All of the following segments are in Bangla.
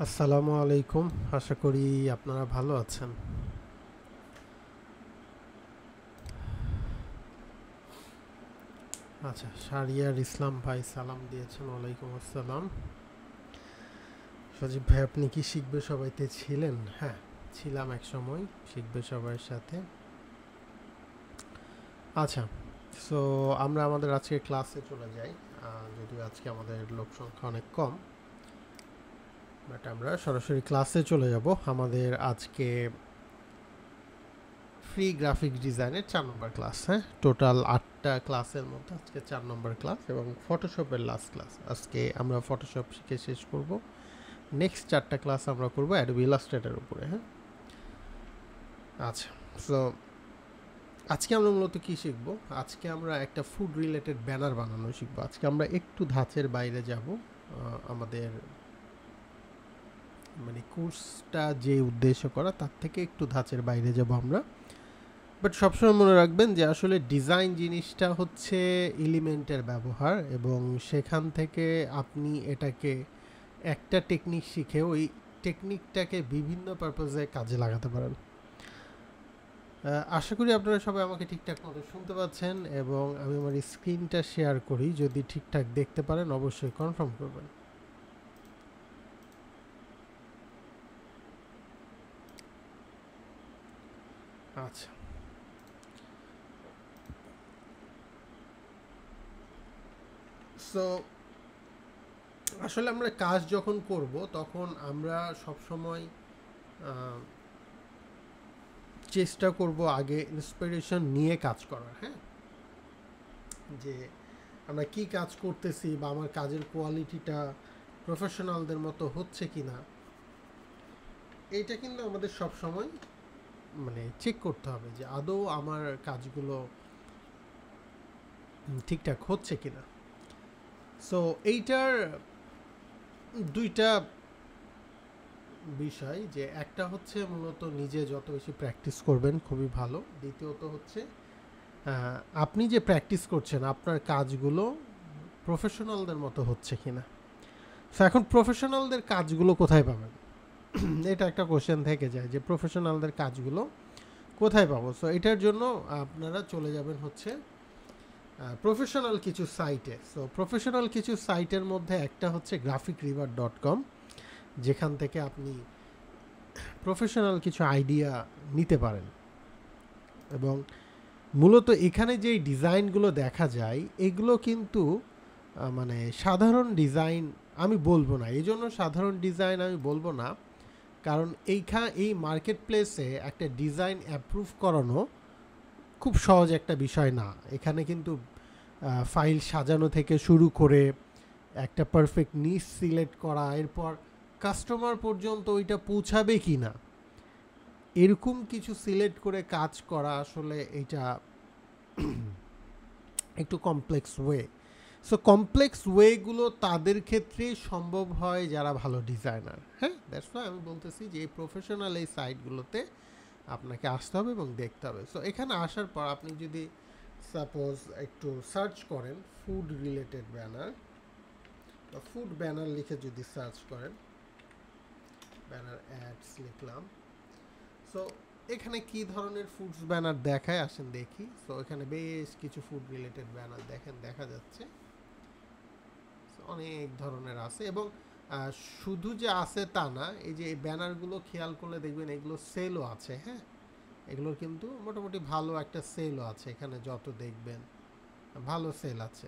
আসসালামু আলাইকুম। আশা করি আপনারা ভালো আছেন। আচ্ছা, শাহরিয়ার ইসলাম ভাই সালাম দিয়েছেন। ওয়ালাইকুম আসসালাম। সজীব ভাই, আপনি কি শিখবে সবাইতে ছিলেন? হ্যাঁ, ছিলাম এক সময় শিখবে সবার সাথে। আচ্ছা, সো আমরা আমাদের আজকে ক্লাসে চলে যাই। যদিও আজকে আমাদের লোক সংখ্যা অনেক কম, বাট আমরা সরাসরি ক্লাসে চলে যাব। আমাদের আজকে ফ্রি গ্রাফিক্স ডিজাইনের 4 নম্বর ক্লাস। হ্যাঁ, টোটাল 8টা ক্লাসের মধ্যে আজকে 4 নম্বর ক্লাস এবং ফটোশপের লাস্ট ক্লাস। আজকে আমরা ফটোশপ শিখে শেষ করব। নেক্সট 4টা ক্লাস আমরা করব অ্যাডোবি ইলাস্ট্রেটর উপরে। হ্যাঁ, আচ্ছা, সো আজকে আমরা মূলত কি শিখব? আজকে আমরা একটা ফুড রিলেটেড ব্যানার বানানো শিখব। আজকে আমরা একটু ধাঁচের বাইরে যাব। আমাদের মানে কোর্সটা যে উদ্দেশ্য করা তার থেকে একটু ধাঁচের বাইরে যাব আমরা। বাট সবসময় মনে রাখবেন যে আসলে ডিজাইন জিনিসটা হচ্ছে এলিমেন্টের ব্যবহার, এবং সেখান থেকে আপনি এটাকে একটা টেকনিক শিখে ওই টেকনিকটাকে বিভিন্ন পারপাসে কাজে লাগাতে পারেন। আশা করি আপনারা সবাই আমাকে ঠিকঠাক মতো শুনতে পাচ্ছেন, এবং আমি আমার স্ক্রিনটা শেয়ার করি। যদি ঠিকঠাক দেখতে পারেন অবশ্যই কনফার্ম করবেন। আচ্ছা, সো আসলে আমরা কাজ যখন করব তখন আমরা সবসময় চেষ্টা করব আগে ইন্সপিরেশন নিয়ে কাজ করার। হ্যাঁ, যে আমরা কি কাজ করতেছি বা আমার কাজের কোয়ালিটিটা প্রফেশনালদের মতো হচ্ছে কি না, এইটা কিন্তু আমাদের সব সময় মানে চেক করতে হবে যে আদৌ আমার কাজগুলো ঠিকঠাক হচ্ছে কি না। সো এইটার দুইটা বিষয়, যে একটা হচ্ছে মূলত নিজে যত বেশি প্র্যাকটিস করবেন খুবই ভালো। দ্বিতীয়ত হচ্ছে আপনি যে প্র্যাকটিস করছেন আপনার কাজগুলো প্রফেশনালদের মতো হচ্ছে কিনা। সো এখন প্রফেশনালদের কাজগুলো কোথায় পাবেন? এটা একটা কোশ্চেন থেকে যায় যে প্রফেশনালদের কাজগুলো কোথায় পাবো। সো এটার জন্য আপনারা চলে যাবেন হচ্ছে প্রফেশনাল কিছু সাইটে। সো প্রফেশনাল কিছু সাইটের মধ্যে একটা হচ্ছে graphicriver.com, যেখান থেকে আপনি প্রফেশনাল কিছু আইডিয়া নিতে পারেন। এবং মূলত এখানে যেই ডিজাইনগুলো দেখা যায় এগুলো কিন্তু মানে সাধারণ ডিজাইন আমি বলবো না। এই জন্য সাধারণ ডিজাইন আমি বলবো না, কারণ এই মার্কেট প্লেসে একটা ডিজাইন অ্যাপ্রুভ করানো খুব সহজ একটা বিষয় না। এখানে কিন্তু ফাইল সাজানো থেকে শুরু করে একটা পারফেক্ট নিচ সিলেক্ট করা, এরপর কাস্টমার পর্যন্ত ওইটা পৌঁছাবে কি না এরকম কিছু সিলেক্ট করে কাজ করা, আসলে এটা একটু কমপ্লেক্স ওয়ে। সো কমপ্লেক্স ওয়েগুলো তাদের ক্ষেত্রেই সম্ভব হয় যারা ভালো ডিজাইনার। হ্যাঁ, দ্যাটস ওয়াই আমি বলতেছি যে এই প্রফেশনাল এই সাইটগুলোতে আপনাকে আসতে হবে এবং দেখতে হবে। সো এখানে আসার পর আপনি যদি সাপোজ একটু সার্চ করেন ফুড রিলেটেড ব্যানার বা ফুড ব্যানার লিখে যদি সার্চ করেন, ব্যানার অ্যাডস লিখলাম। সো এখানে কি ধরনের ফুডস ব্যানার দেখায় আসেন দেখি। সো এখানে বেশ কিছু ফুড রিলেটেড ব্যানার দেখা যাচ্ছে। অনেক ধরনের আছে, এবং শুধু যে আছে তা না, এই যে এই ব্যানারগুলো খেয়াল করলে দেখবেন এগুলো সেলও আছে। হ্যাঁ, এগুলোর কিন্তু মোটামুটি ভালো একটা সেলও আছে। এখানে যত দেখবেন ভালো সেল আছে,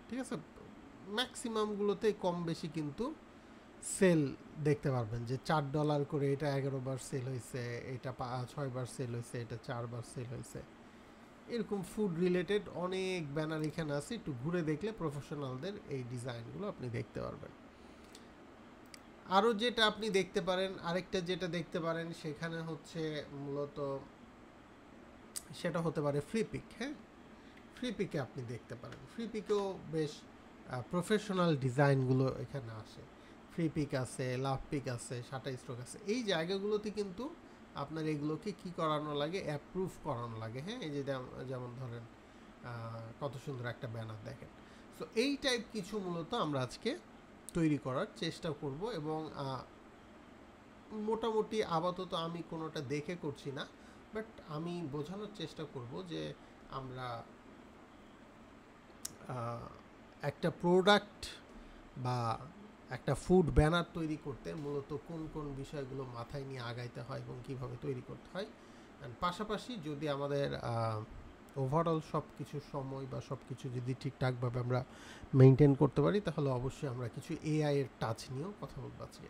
ঠিক আছে। ম্যাক্সিমামগুলোতে কম বেশি কিন্তু সেল দেখতে পারবেন, যে $4 করে এটা 11 বার সেল হয়েছে, এটা 6 বার সেল হয়েছে, এটা 4 বার সেল হয়েছে। এরকম ফুড রিলেটেড অনেক ব্যানার এখানে আছে। একটু ঘুরে দেখলে প্রফেশনালদের এই ডিজাইনগুলো আপনি দেখতে পারবেন। আরও যেটা আপনি দেখতে পারেন, আরেকটা যেটা দেখতে পারেন সেখানে হচ্ছে মূলত সেটা হতে পারে ফ্রি পিক। হ্যাঁ, ফ্রি পিকে আপনি দেখতে পারেন। ফ্রি পিকেও বেশ প্রফেশনাল ডিজাইনগুলো এখানে আসে। ফ্রি পিক আছে, লাভ পিক আছে, শাটা স্ট্রোক আছে। এই জায়গাগুলোতে কিন্তু আপনার এগুলোকে কি করানো লাগে, অ্যাপ্রুভ করানো লাগে। হ্যাঁ, এই যে যেমন ধরেন কত সুন্দর একটা ব্যানার দেখেন। সো এই টাইপ কিছু মূলত আমরা আজকে তৈরি করার চেষ্টা করব এবং মোটামুটি আপাতত আমি কোনোটা দেখে করছি না, বাট আমি বোঝানোর চেষ্টা করব যে আমরা একটা প্রোডাক্ট বা একটা ফুড ব্যানার তৈরি করতে মূলত কোন কোন বিষয়গুলো মাথায় নিয়ে আগাইতে হয় এবং কীভাবে তৈরি করতে হয়। অ্যান্ড পাশাপাশি যদি আমাদের ওভারঅল সব কিছু সময় বা সব কিছু যদি ঠিকঠাকভাবে আমরা মেনটেন করতে পারি, তাহলে অবশ্যই আমরা কিছু এআই এর টাচ নিয়েও কথা বলবো আজকে।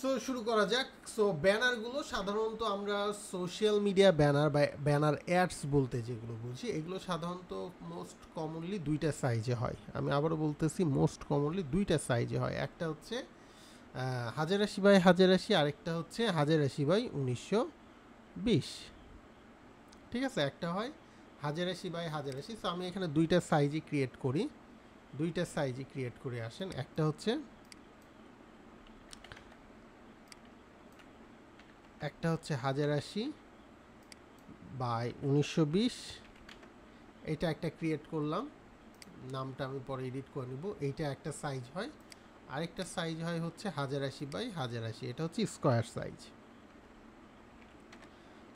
সো শুরু করা যাক। সো ব্যানারগুলো সাধারণত আমরা সোশ্যাল মিডিয়া ব্যানার বা ব্যানার অ্যাডস বলতে যেগুলো বুঝি, এগুলো সাধারণত মোস্ট কমনলি দুইটা সাইজে হয়। আমি আবারও বলতেছি, মোস্ট কমনলি দুইটা সাইজে হয়। একটা হচ্ছে 1080 বাই 1080, আরেকটা হচ্ছে 1080 বাই 1920। ঠিক আছে, একটা হয় 1080 বাই 1080। সো আমি এখানে দুইটা সাইজই ক্রিয়েট করি, আসেন। একটা হচ্ছে 1080 বাই 1920, এটা একটা ক্রিয়েট করলাম, নামটা আমি পরে এডিট করে নিব। এইটা একটা সাইজ হয়। আরেকটা সাইজ হয় হচ্ছে 1080 বাই 1080, এটা হচ্ছে স্কোয়ার সাইজ।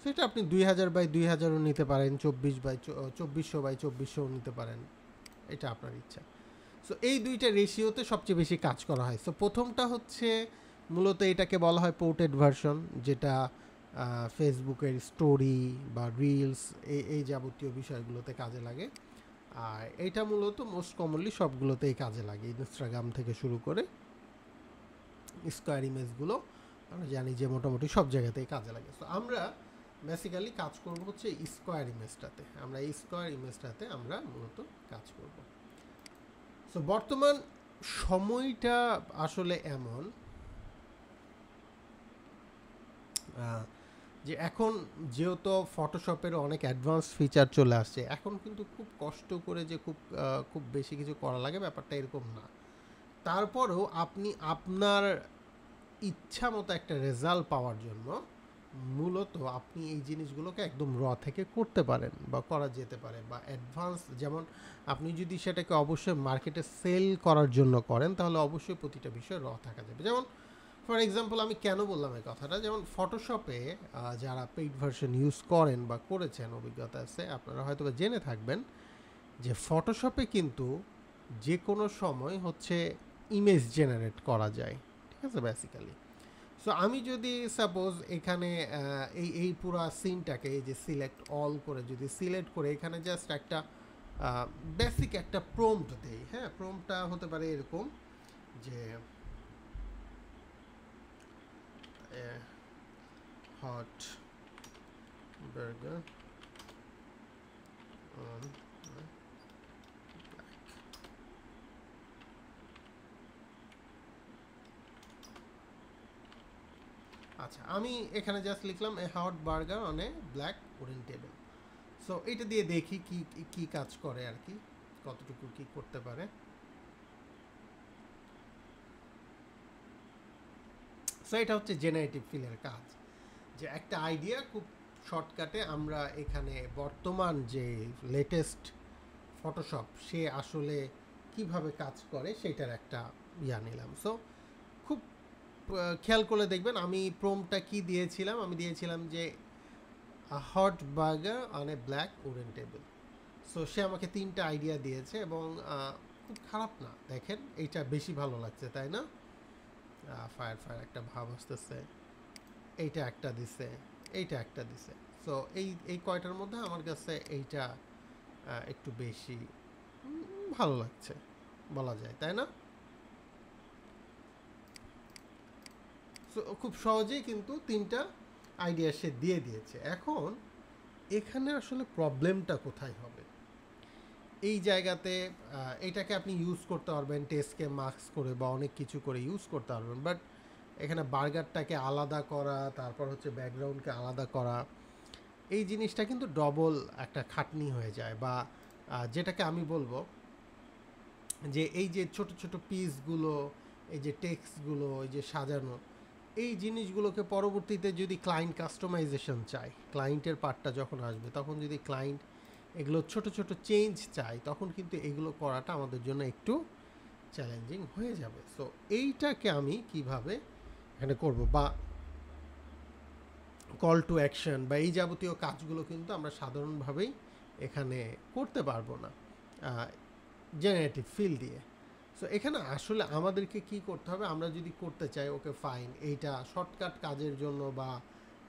সো এটা আপনি 2000 বাই 2000ও নিতে পারেন, 2400 বাই 2400ও নিতে পারেন, এটা আপনার ইচ্ছা। সো এই দুইটা রেশিওতে সবচেয়ে বেশি কাজ করা হয়। সো প্রথমটা হচ্ছে মূলত এটাকে বলা হয় পোর্টেড ভার্সন, যেটা ফেসবুকের স্টোরি বা রিলস এই যাবতীয় বিষয়গুলোতে কাজে লাগে। আর এটা মূলত মোস্ট কমনলি সবগুলোতেই কাজে লাগে, ইনস্টাগ্রাম থেকে শুরু করে স্কোয়ার ইমেজগুলো আমরা জানি যে মোটামুটি সব জায়গাতেই কাজে লাগে। সো আমরা বেসিক্যালি কাজ করব হচ্ছে স্কোয়ার ইমেজটাতে, আমরা মূলত কাজ করব। সো বর্তমান সময়টা আসলে এমন যে এখন যেহেতু ফটোশপের অনেক অ্যাডভান্স ফিচার চলে আসছে, এখন কিন্তু খুব কষ্ট করে যে খুব বেশি কিছু করা লাগে ব্যাপারটা এরকম না। তারপরেও আপনি আপনার ইচ্ছা মতো একটা রেজাল্ট পাওয়ার জন্য মূলত আপনি এই জিনিসগুলোকে একদম র থেকে করতে পারেন বা করা যেতে পারে, বা অ্যাডভান্স, যেমন আপনি যদি সেটাকে অবশ্যই মার্কেটে সেল করার জন্য করেন, তাহলে অবশ্যই প্রতিটা বিষয় র থাকা যাবে। যেমন ফর এক্সাম্পল, আমি কেন বললাম এই কথাটা, যেমন ফটোশপে যারা পেইড ভার্সন ইউজ করেন বা করেছেন, অভিজ্ঞতা আছে, আপনারা হয়তো জেনে থাকবেন যে ফটোশপে কিন্তু যে কোনো সময় হচ্ছে ইমেজ জেনারেট করা যায়। ঠিক আছে, বেসিক্যালি। সো আমি যদি সাপোজ এখানে এই পুরো সিনটাকে এই যে সিলেক্ট অল করে যদি সিলেক্ট করে এখানে জাস্ট একটা বেসিক একটা প্রম্পট দেই, হ্যাঁ, প্রম্পটটা হতে পারে এরকম যে hot burger on black. আচ্ছা, আমি এখানে জাস্ট লিখলাম a hot burger on a black wooden table. So এটা দিয়ে দেখি কি কাজ করে আর কি, কতটুকু কি করতে পারে। সো এটা হচ্ছে জেনারেটিভ ফিলের কাজ, যে একটা আইডিয়া খুব শর্টকাটে আমরা এখানে বর্তমান যে লেটেস্ট ফটোশপ সে আসলে কিভাবে কাজ করে সেটার একটা নিলাম। সো খুব খেয়াল করলে দেখবেন আমি প্রম্পটটা কি দিয়েছিলাম, আমি দিয়েছিলাম যে hot burger on a black wooden table. So সে আমাকে 3টা আইডিয়া দিয়েছে এবং খুব খারাপ না, দেখেন এইটা বেশি ভালো লাগছে, তাই না? ফায়ার একটা ভাব আসতেছে, এইটা একটা দিছে, এইটা একটা দিছে। সো এই কয়টার মধ্যে আমার কাছে এইটা একটু বেশি ভালো লাগছে বলা যায়, তাই না? সো খুব সহজেই কিন্তু 3টা আইডিয়া সে দিয়ে দিয়েছে। এখন এখানে আসলে প্রবলেমটা কোথায় হবে? এই জায়গাতে এটাকে আপনি ইউজ করতে পারবেন টেস্টকে মার্কস করে বা অনেক কিছু করে ইউজ করতে পারবেন, বাট এখানে বার্গারটাকে আলাদা করা, তারপর হচ্ছে ব্যাকগ্রাউন্ডকে আলাদা করা, এই জিনিসটা কিন্তু ডবল একটা খাটনি হয়ে যায়। বা যেটাকে আমি বলবো যে এই যে ছোট ছোট পিসগুলো, এই যে টেক্সটগুলো, এই যে সাজানো, এই জিনিসগুলোকে পরবর্তীতে যদি ক্লায়েন্ট কাস্টমাইজেশন চায়, ক্লায়েন্টের পার্টটা যখন আসবে তখন যদি ক্লায়েন্ট এগুলো ছোট ছোট চেঞ্জ চায়, তখন কিন্তু এগুলো করাটা আমাদের জন্য একটু চ্যালেঞ্জিং হয়ে যাবে। সো এইটাকে আমি কিভাবে এখানে করব, বা কল টু অ্যাকশন বা এই যাবতীয় কাজগুলো কিন্তু আমরা সাধারণভাবেই এখানে করতে পারবো না জেনারেটিভ ফিল দিয়ে। সো এখানে আসলে আমাদেরকে কি করতে হবে, আমরা যদি করতে চাই ওকে ফাইন, এইটা শর্টকাট কাজের জন্য বা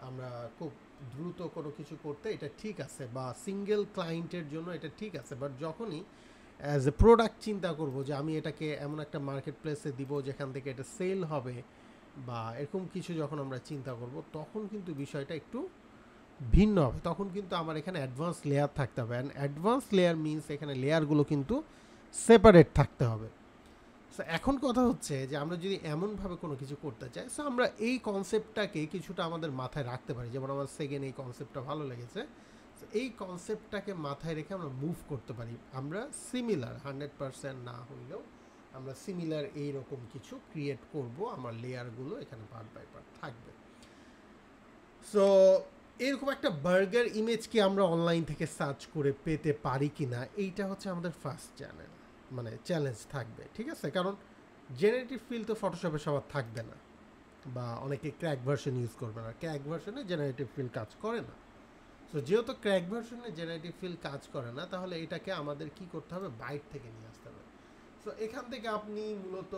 আমরা খুব দ্রুত কোনো কিছু করতে এটা ঠিক আছে, বা সিঙ্গেল ক্লায়েন্টের জন্য এটা ঠিক আছে, বাট যখনই অ্যাজ এ প্রোডাক্ট চিন্তা করব যে আমি এটাকে এমন একটা মার্কেট প্লেসে দিব যেখান থেকে এটা সেল হবে বা এরকম কিছু যখন আমরা চিন্তা করব, তখন কিন্তু বিষয়টা একটু ভিন্ন হবে। তখন কিন্তু আমার এখানে অ্যাডভান্স লেয়ার থাকতে হবে, অ্যান্ড অ্যাডভান্স লেয়ার মিনস এখানে লেয়ারগুলো কিন্তু সেপারেট থাকতে হবে। সো এখন কথা হচ্ছে যে আমরা যদি এমনভাবে কোনো কিছু করতে চাই, সো আমরা এই কনসেপ্টটাকে কিছুটা আমাদের মাথায় রাখতে পারি। যেমন আমার সেকেন্ড এই কনসেপ্টটা ভালো লেগেছে, এই কনসেপ্টটাকে মাথায় রেখে আমরা মুভ করতে পারি। আমরা সিমিলার 100% না হইলেও আমরা সিমিলার এইরকম কিছু ক্রিয়েট করব, আমার লেয়ারগুলো এখানে পার্ট বাই পার্ট থাকবে। সো এরকম একটা বার্গার ইমেজ কি আমরা অনলাইন থেকে সার্চ করে পেতে পারি কি না, এইটা হচ্ছে আমাদের ফার্স্ট চ্যালেঞ্জ থাকবে, ঠিক আছে? কারণ জেনারেটিভ ফিল তো ফটোশপে সবার থাকবে না, বা অনেকে ক্র্যাক ভার্সন ইউজ করবে না, ক্র্যাক ভার্সনে জেনারেটিভ ফিল কাজ করে না। সো যেহেতু ক্র্যাক ভার্সনে জেনারেটিভ ফিল কাজ করে না, তাহলে এটাকে আমাদের কি করতে হবে, বাইট থেকে নিয়ে আসতে হবে। সো এখান থেকে আপনি মূলত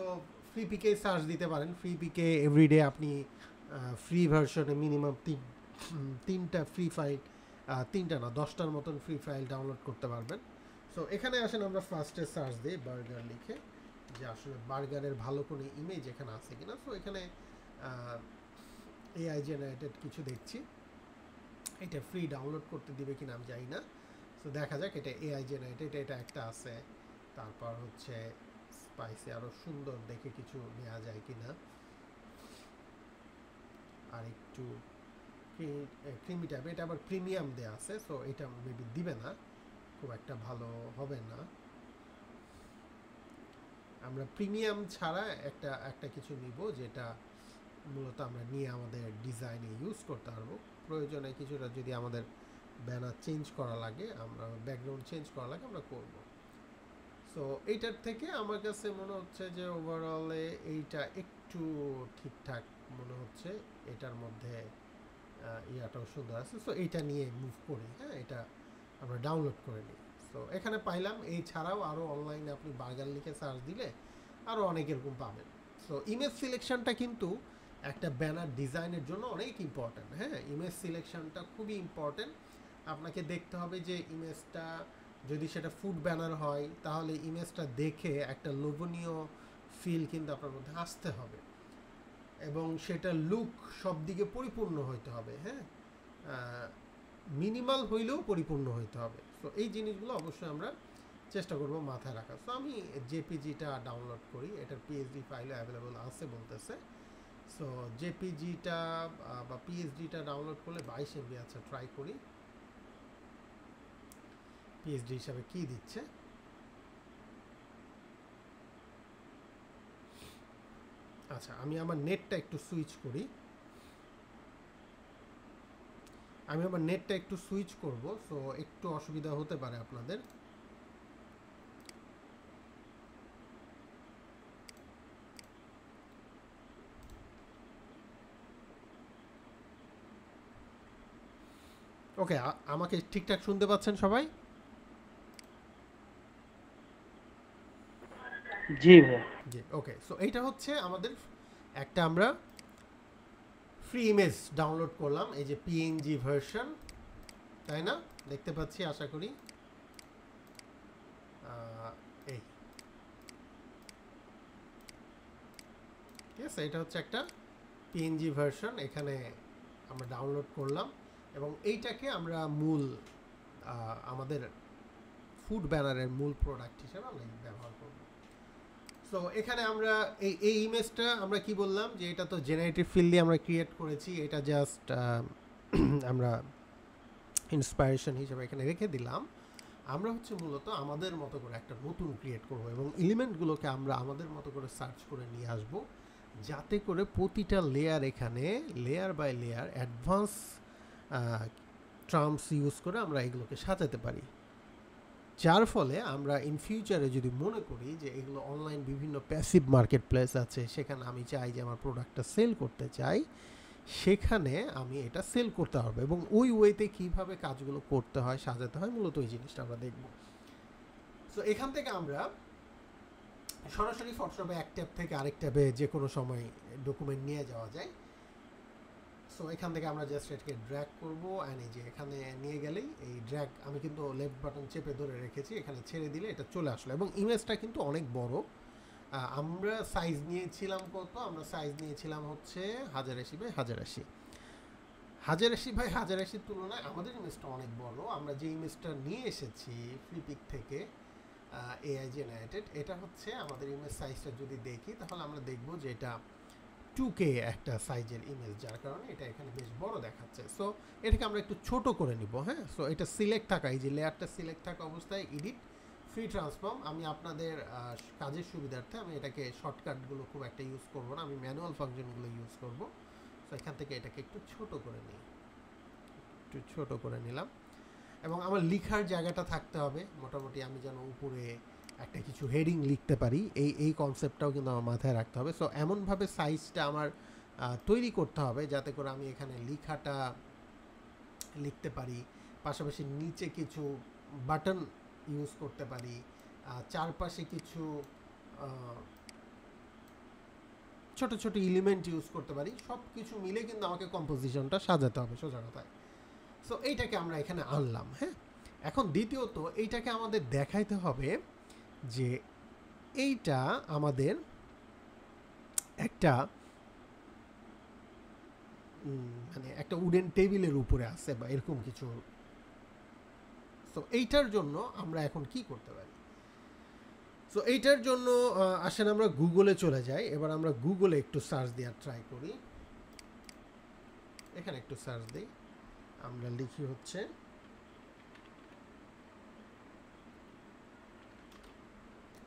ফ্রি পিকে সার্চ দিতে পারেন। ফ্রি পিকে এভরিডে আপনি ফ্রি ভার্সনে মিনিমাম তিনটা ফ্রি ফাইল, তিনটা না 10টার মতন ফ্রি ফাইল ডাউনলোড করতে পারবেন। সো এখানে আসেন আমরা ফার্স্টে সার্চ দিই বার্গার লিখে, যে আসলে বার্গারের ভালো কোনো ইমেজ এখানে আছে কিনা। সো এখানে এআই জেনারেটেড কিছু দেখছি, এটা ফ্রি ডাউনলোড করতে দিবে কিনা আমি জানি না। সো দেখা যাক, এটা এআই জেনারেটেড, এটা একটা আছে। তারপর হচ্ছে স্পাইসি আরও সুন্দর দেখে কিছু নেওয়া যায় কিনা, আর একটু ক্রিমি টাইপ, এটা আবার প্রিমিয়াম দেওয়া আছে। সো এটা মেবি দিবে না, খুব একটা ভালো হবে না। আমরা প্রিমিয়াম ছাড়া একটা কিছু নিব যেটা মূলত আমরা নিয়ে আমাদের ডিজাইনে ইউজ করতে পারবো। প্রয়োজনে কিছুটা যদি আমাদের ব্যানার চেঞ্জ করা লাগে, আমরা ব্যাকগ্রাউন্ড চেঞ্জ করা লাগে, আমরা করব। সো এইটার থেকে আমার কাছে মনে হচ্ছে যে ওভারঅলে এইটা একটু ঠিকঠাক মনে হচ্ছে, এটার মধ্যে ইয়াটাও সুন্দর আছে। সো এইটা নিয়ে মুভ করি, হ্যাঁ, এটা আমরা ডাউনলোড করে নিই। সো এখানে পাইলাম, এই ছাড়াও আরও অনলাইনে আপনি বার্গার লিখে সার্চ দিলে আরও অনেক এরকম পাবেন। সো ইমেজ সিলেকশনটা কিন্তু একটা ব্যানার ডিজাইনের জন্য অনেক ইম্পর্ট্যান্ট, হ্যাঁ, ইমেজ সিলেকশনটা খুবই ইম্পর্ট্যান্ট। আপনাকে দেখতে হবে যে ইমেজটা যদি সেটা ফুড ব্যানার হয়, তাহলে ইমেজটা দেখে একটা লোভনীয় ফিল কিন্তু আপনার মধ্যে আসতে হবে, এবং সেটা লুক সব দিকে পরিপূর্ণ হইতে হবে, হ্যাঁ, মিনিমাল হইলেও পরিপূর্ণ হইতে হবে। সো এই জিনিসগুলো অবশ্যই আমরা চেষ্টা করব মাথায় রাখা। সো আমি জেপিজিটা ডাউনলোড করি, এটার পিএইচডি ফাইলও অ্যাভেলেবল আছে বলতেছে। সো জেপিজিটা বা পিএইচডিটা ডাউনলোড করলে 22 MB আছে, ট্রাই করি পিএইচডি হিসাবে কি দিচ্ছে। আচ্ছা, আমি আমার নেটটা একটু সুইচ করি, করব। সো একটু অসুবিধা হতে পারে আপনাদের। ওকে, আমাকে ঠিকঠাক শুনতে পাচ্ছেন সবাই? জি ভাই। জি, ওকে। সো এইটা হচ্ছে আমাদের একটা আমরা ফ্রি ইমেজ ডাউনলোড করলাম, এই যে পিএনজি ভার্সন, তাই না? দেখতে পাচ্ছি আশা করি। এই ঠিক আছে, এটা হচ্ছে একটা পিএনজি ভার্সন, এখানে আমরা ডাউনলোড করলাম, এবং এইটাকে আমরা মূল আমাদের ফুড ব্যানারের মূল প্রোডাক্ট হিসেবে আমরা ব্যবহার করব। সো এখানে আমরা এই ইমেজটা আমরা কি বললাম, যে এটা তো জেনারেটিভ ফিল দিয়ে আমরা ক্রিয়েট করেছি, এটা জাস্ট আমরা ইন্সপায়ারেশন হিসেবে এখানে রেখে দিলাম। আমরা হচ্ছে মূলত আমাদের মতো করে একটা নতুন ক্রিয়েট করব, এবং এলিমেন্টগুলোকে আমরা আমাদের মতো করে সার্চ করে নিয়ে আসব, যাতে করে প্রতিটা লেয়ার এখানে layer by layer advance terms use করে আমরা এগুলোকে সাজাতে পারি। যার ফলে আমরা ইন ফিউচারে যদি মনে করি যে এগুলো অনলাইন বিভিন্ন প্যাসিভ মার্কেট প্লেস আছে, সেখানে আমি চাই যে আমার প্রোডাক্টটা সেল করতে চাই, সেখানে আমি এটা সেল করতে হবে এবং ওই ওয়েতে কীভাবে কাজগুলো করতে হয়, সাজাতে হয়, মূলত ওই জিনিসটা আমরা দেখব। সো এখান থেকে আমরা সরাসরি ফটোশপে এক ট্যাব থেকে আরেক ট্যাবে যে কোনো সময় ডকুমেন্ট নিয়ে যাওয়া যায়। সো এখান থেকে আমরা জাস্ট এটাকে ড্র্যাগ করবো, অ্যান্ড এই যে এখানে নিয়ে গেলেই এই ড্র্যাগ, আমি কিন্তু লেফট বাটন চেপে ধরে রেখেছি, এখানে ছেড়ে দিলে এটা চলে আসলো এবং ইমেজটা কিন্তু অনেক বড়। আমরা সাইজ নিয়েছিলাম কত? আমরা সাইজ নিয়েছিলাম হচ্ছে 1080x1080। 1080x1080 তুলনায় আমাদের ইমেজটা অনেক বড়। আমরা যে ইমেজটা নিয়ে এসেছি ফ্লিপিক থেকে এআই জেনারেটেড, এটা হচ্ছে আমাদের ইমেজ সাইজটা যদি দেখি তাহলে আমরা দেখব যে এটা 2K একটা সাইজের ইমেজ, যার কারণে এটা এখানে বেশ বড় দেখাচ্ছে। সো এটাকে আমরা একটু ছোট করে নিব। হ্যাঁ, সো এটা সিলেক্ট থাকা, এই যে লেয়ারটা সিলেক্ট থাকা অবস্থায় এডিট ফ্রি ট্রান্সফর্ম, আমি আপনাদের কাজের সুবিধার্থে আমি এটাকে শর্টকাটগুলো খুব একটা ইউজ করব না, আমি ম্যানুয়াল ফাংশনগুলো ইউজ করব। সো এখান থেকে এটাকে একটু ছোট করে নিই, একটু ছোট করে নিলাম এবং আমার লেখার জায়গাটা থাকতে হবে মোটামুটি, আমি যেন উপরে একটা কিছু হেডিং লিখতে পারি, এই কনসেপ্টটাও কিন্তু আমার মাথায় রাখতে হবে। সো এমনভাবে সাইজটা আমার তৈরি করতে হবে যাতে করে আমি এখানে লেখাটা লিখতে পারি, পাশাপাশি নিচে কিছু বাটন ইউজ করতে পারি, চারপাশে কিছু ছোট ছোট এলিমেন্ট ইউজ করতে পারি, সব কিছু মিলে কিন্তু আমাকে কম্পোজিশনটা সাজাতে হবে সোজা কথায়। সো এইটাকে আমরা এখানে আনলাম। হ্যাঁ, এখন দ্বিতীয়ত এইটাকে আমাদের দেখাইতে হবে যে এইটা আমাদের একটা মানে একটা উডেন টেবিলের উপরে আছে বা এরকম কিছু। সো এইটার জন্য আমরা এখন কি করতে পারি? সো এইটার জন্য আসেন আমরা গুগলে চলে যাই। এবার আমরা গুগলে একটু সার্চ দেওয়ার ট্রাই করি। এখানে একটু সার্চ দিই, আমরা লিখি হচ্ছে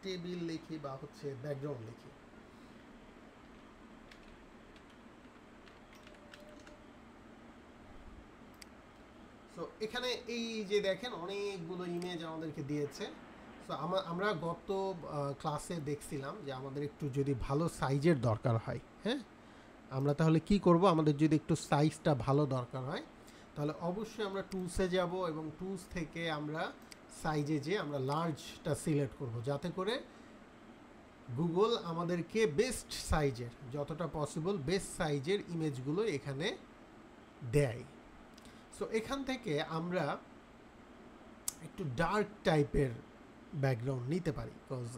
টেবিল লিখি বা হচ্ছে ব্যাকগ্রাউন্ড লিখি। সো এখানে এই যে দেখেন অনেকগুলো ইমেজ আমাদেরকে দিয়েছে। সো আমরা গত ক্লাসে দেখছিলাম যে আমাদের একটু যদি ভালো সাইজের দরকার হয়, হ্যাঁ, আমরা তাহলে কি করব? আমাদের যদি একটু সাইজটা ভালো দরকার হয় তাহলে অবশ্যই আমরা টুলসে যাব এবং টুলস থেকে আমরা সাইজে যে আমরা লার্জটা সিলেক্ট করব, যাতে করে গুগল আমাদেরকে বেস্ট সাইজের, যতটা পসিবল বেস্ট সাইজের ইমেজগুলো এখানে দেয়। সো এখান থেকে আমরা একটু ডার্ক টাইপের ব্যাকগ্রাউন্ড নিতে পারি, বিকজ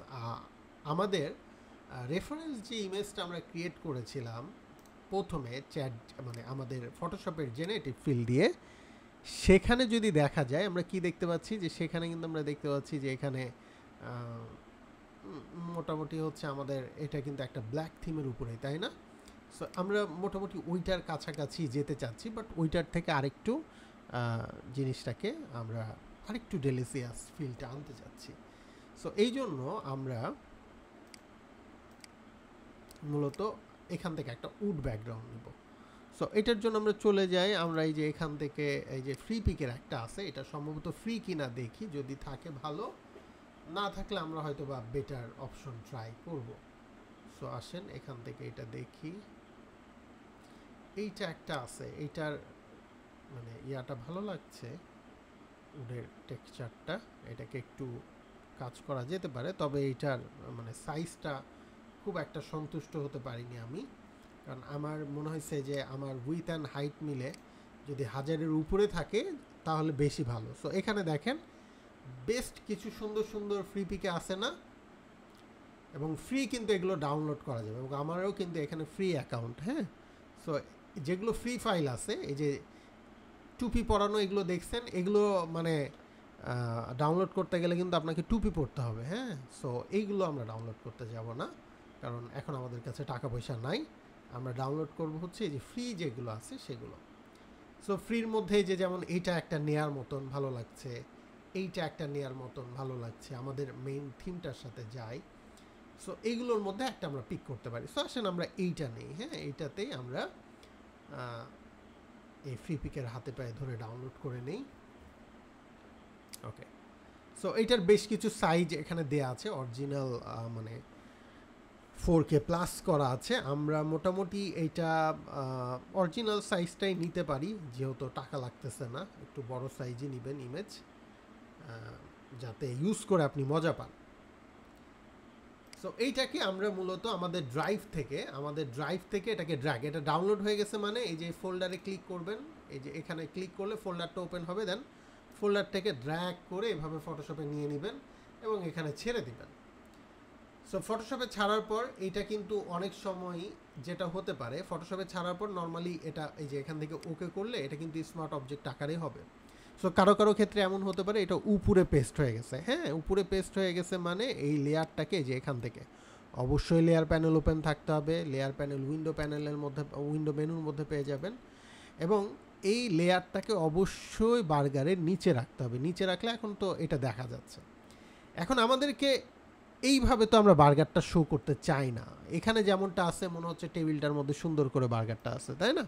আমাদের রেফারেন্স যে ইমেজটা আমরা ক্রিয়েট করেছিলাম প্রথমে চ্যাট মানে আমাদের ফটোশপের জেনারেটিভ ফিল দিয়ে, সেখানে যদি দেখা যায় আমরা কি দেখতে পাচ্ছি যে সেখানে কিন্তু আমরা দেখতে পাচ্ছি যে এখানে মোটামুটি হচ্ছে আমাদের এটা কিন্তু একটা ব্ল্যাক থিমের উপরেই, তাই না? সো আমরা মোটামুটি ওইটার কাছাকাছি যেতে চাচ্ছি, বাট ওইটার থেকে আরেকটু জিনিসটাকে আমরা আরেকটু ডেলিসিয়াস ফিলটা আনতে চাচ্ছি। সো এই জন্য আমরা মূলত এখান থেকে একটা উড ব্যাকগ্রাউন্ড নেব। সো এটার জন্য আমরা চলে যাই, আমরা এই যে এখান থেকে এই যে ফ্রি পিকের একটা আছে, এটা সম্ভবত ফ্রি কিনা দেখি, যদি থাকে ভালো, না থাকলে আমরা হয়তো বা বেটার অপশন ট্রাই করব। সো আসেন এখান থেকে এটা দেখি, এইটা একটা আছে, এইটার মানে ইয়াটা ভালো লাগছে, উডের টেক্সচারটা, এটাকে একটু কাজ করা যেতে পারে, তবে এইটার মানে সাইজটা খুব একটা সন্তুষ্ট হতে পারিনি আমি, কারণ আমার মনে হয়েছে যে আমার উইথ অ্যান্ড হাইট মিলে যদি 1000-এর উপরে থাকে তাহলে বেশি ভালো। সো এখানে দেখেন বেস্ট কিছু সুন্দর সুন্দর ফ্রি পিকে আসে না, এবং ফ্রি কিন্তু এগুলো ডাউনলোড করা যাবে, এবং আমারও কিন্তু এখানে ফ্রি অ্যাকাউন্ট। হ্যাঁ, সো যেগুলো ফ্রি ফাইল আছে, এই যে টুপি পরানো এগুলো দেখছেন, এগুলো মানে ডাউনলোড করতে গেলে কিন্তু আপনাকে টুপি পরতে হবে। হ্যাঁ, সো এইগুলো আমরা ডাউনলোড করতে যাব না, কারণ এখন আমাদের কাছে টাকা পয়সা নাই। আমরা ডাউনলোড করব হচ্ছে এই যে ফ্রি যেগুলো আছে সেগুলো। সো ফ্রির মধ্যে যে যেমন এইটা একটা নেয়ার মতন ভালো লাগছে, এইটা একটা নেয়ার মতন ভালো লাগছে, আমাদের মেইন থিমটার সাথে যায়। সো এইগুলোর মধ্যে একটা আমরা পিক করতে পারি। সো আসেন আমরা এইটা নেই। হ্যাঁ, এইটাতেই আমরা এই ফ্রি পিকের হাতে পায়ে ধরে ডাউনলোড করে নেই। ওকে, সো এইটার বেশ কিছু সাইজ এখানে দেয়া আছে, অরিজিনাল মানে 4K প্লাস করা আছে। আমরা মোটামুটি এইটা অরিজিনাল সাইজটাই নিতে পারি, যেহেতু টাকা লাগতেছে না, একটু বড় সাইজই নেবেন ইমেজ, যাতে ইউজ করে আপনি মজা পান। সো এইটাকে আমরা মূলত আমাদের ড্রাইভ থেকে এটাকে ড্র্যাগ, এটা ডাউনলোড হয়ে গেছে মানে এই যে ফোল্ডারে ক্লিক করবেন, এই যে এখানে ক্লিক করলে ফোল্ডারটা ওপেন হবে, দেন ফোল্ডার থেকে ড্র্যাগ করে এভাবে ফটোশপে নিয়ে নেবেন এবং এখানে ছেড়ে দিবেন। সো ফটোশপে ছাড়ার পর এইটা কিন্তু অনেক সময় যেটা হতে পারে, ফটোশপে ছাড়ার পর নর্মালি এটা এই যে এখান থেকে ওকে করলে এটা কিন্তু স্মার্ট অবজেক্ট আকারেই হবে। সো কারো ক্ষেত্রে এমন হতে পারে এটা উপরে পেস্ট হয়ে গেছে, হ্যাঁ উপরে পেস্ট হয়ে গেছে মানে এই লেয়ারটাকে যে এখান থেকে অবশ্যই লেয়ার প্যানেল ওপেন থাকতে হবে, লেয়ার প্যানেল উইন্ডো মেনুর মধ্যে পেয়ে যাবেন, এবং এই লেয়ারটাকে অবশ্যই বার্গারের নিচে রাখতে হবে। নিচে রাখলে এখন তো এটা দেখা যাচ্ছে। এখন আমাদেরকে এইভাবে তো আমরা বার্গারটা শো করতে চাই না, এখানে যেমনটা আছে মনে হচ্ছে টেবিলটার মধ্যে সুন্দর করে বার্গারটা আছে, তাই না?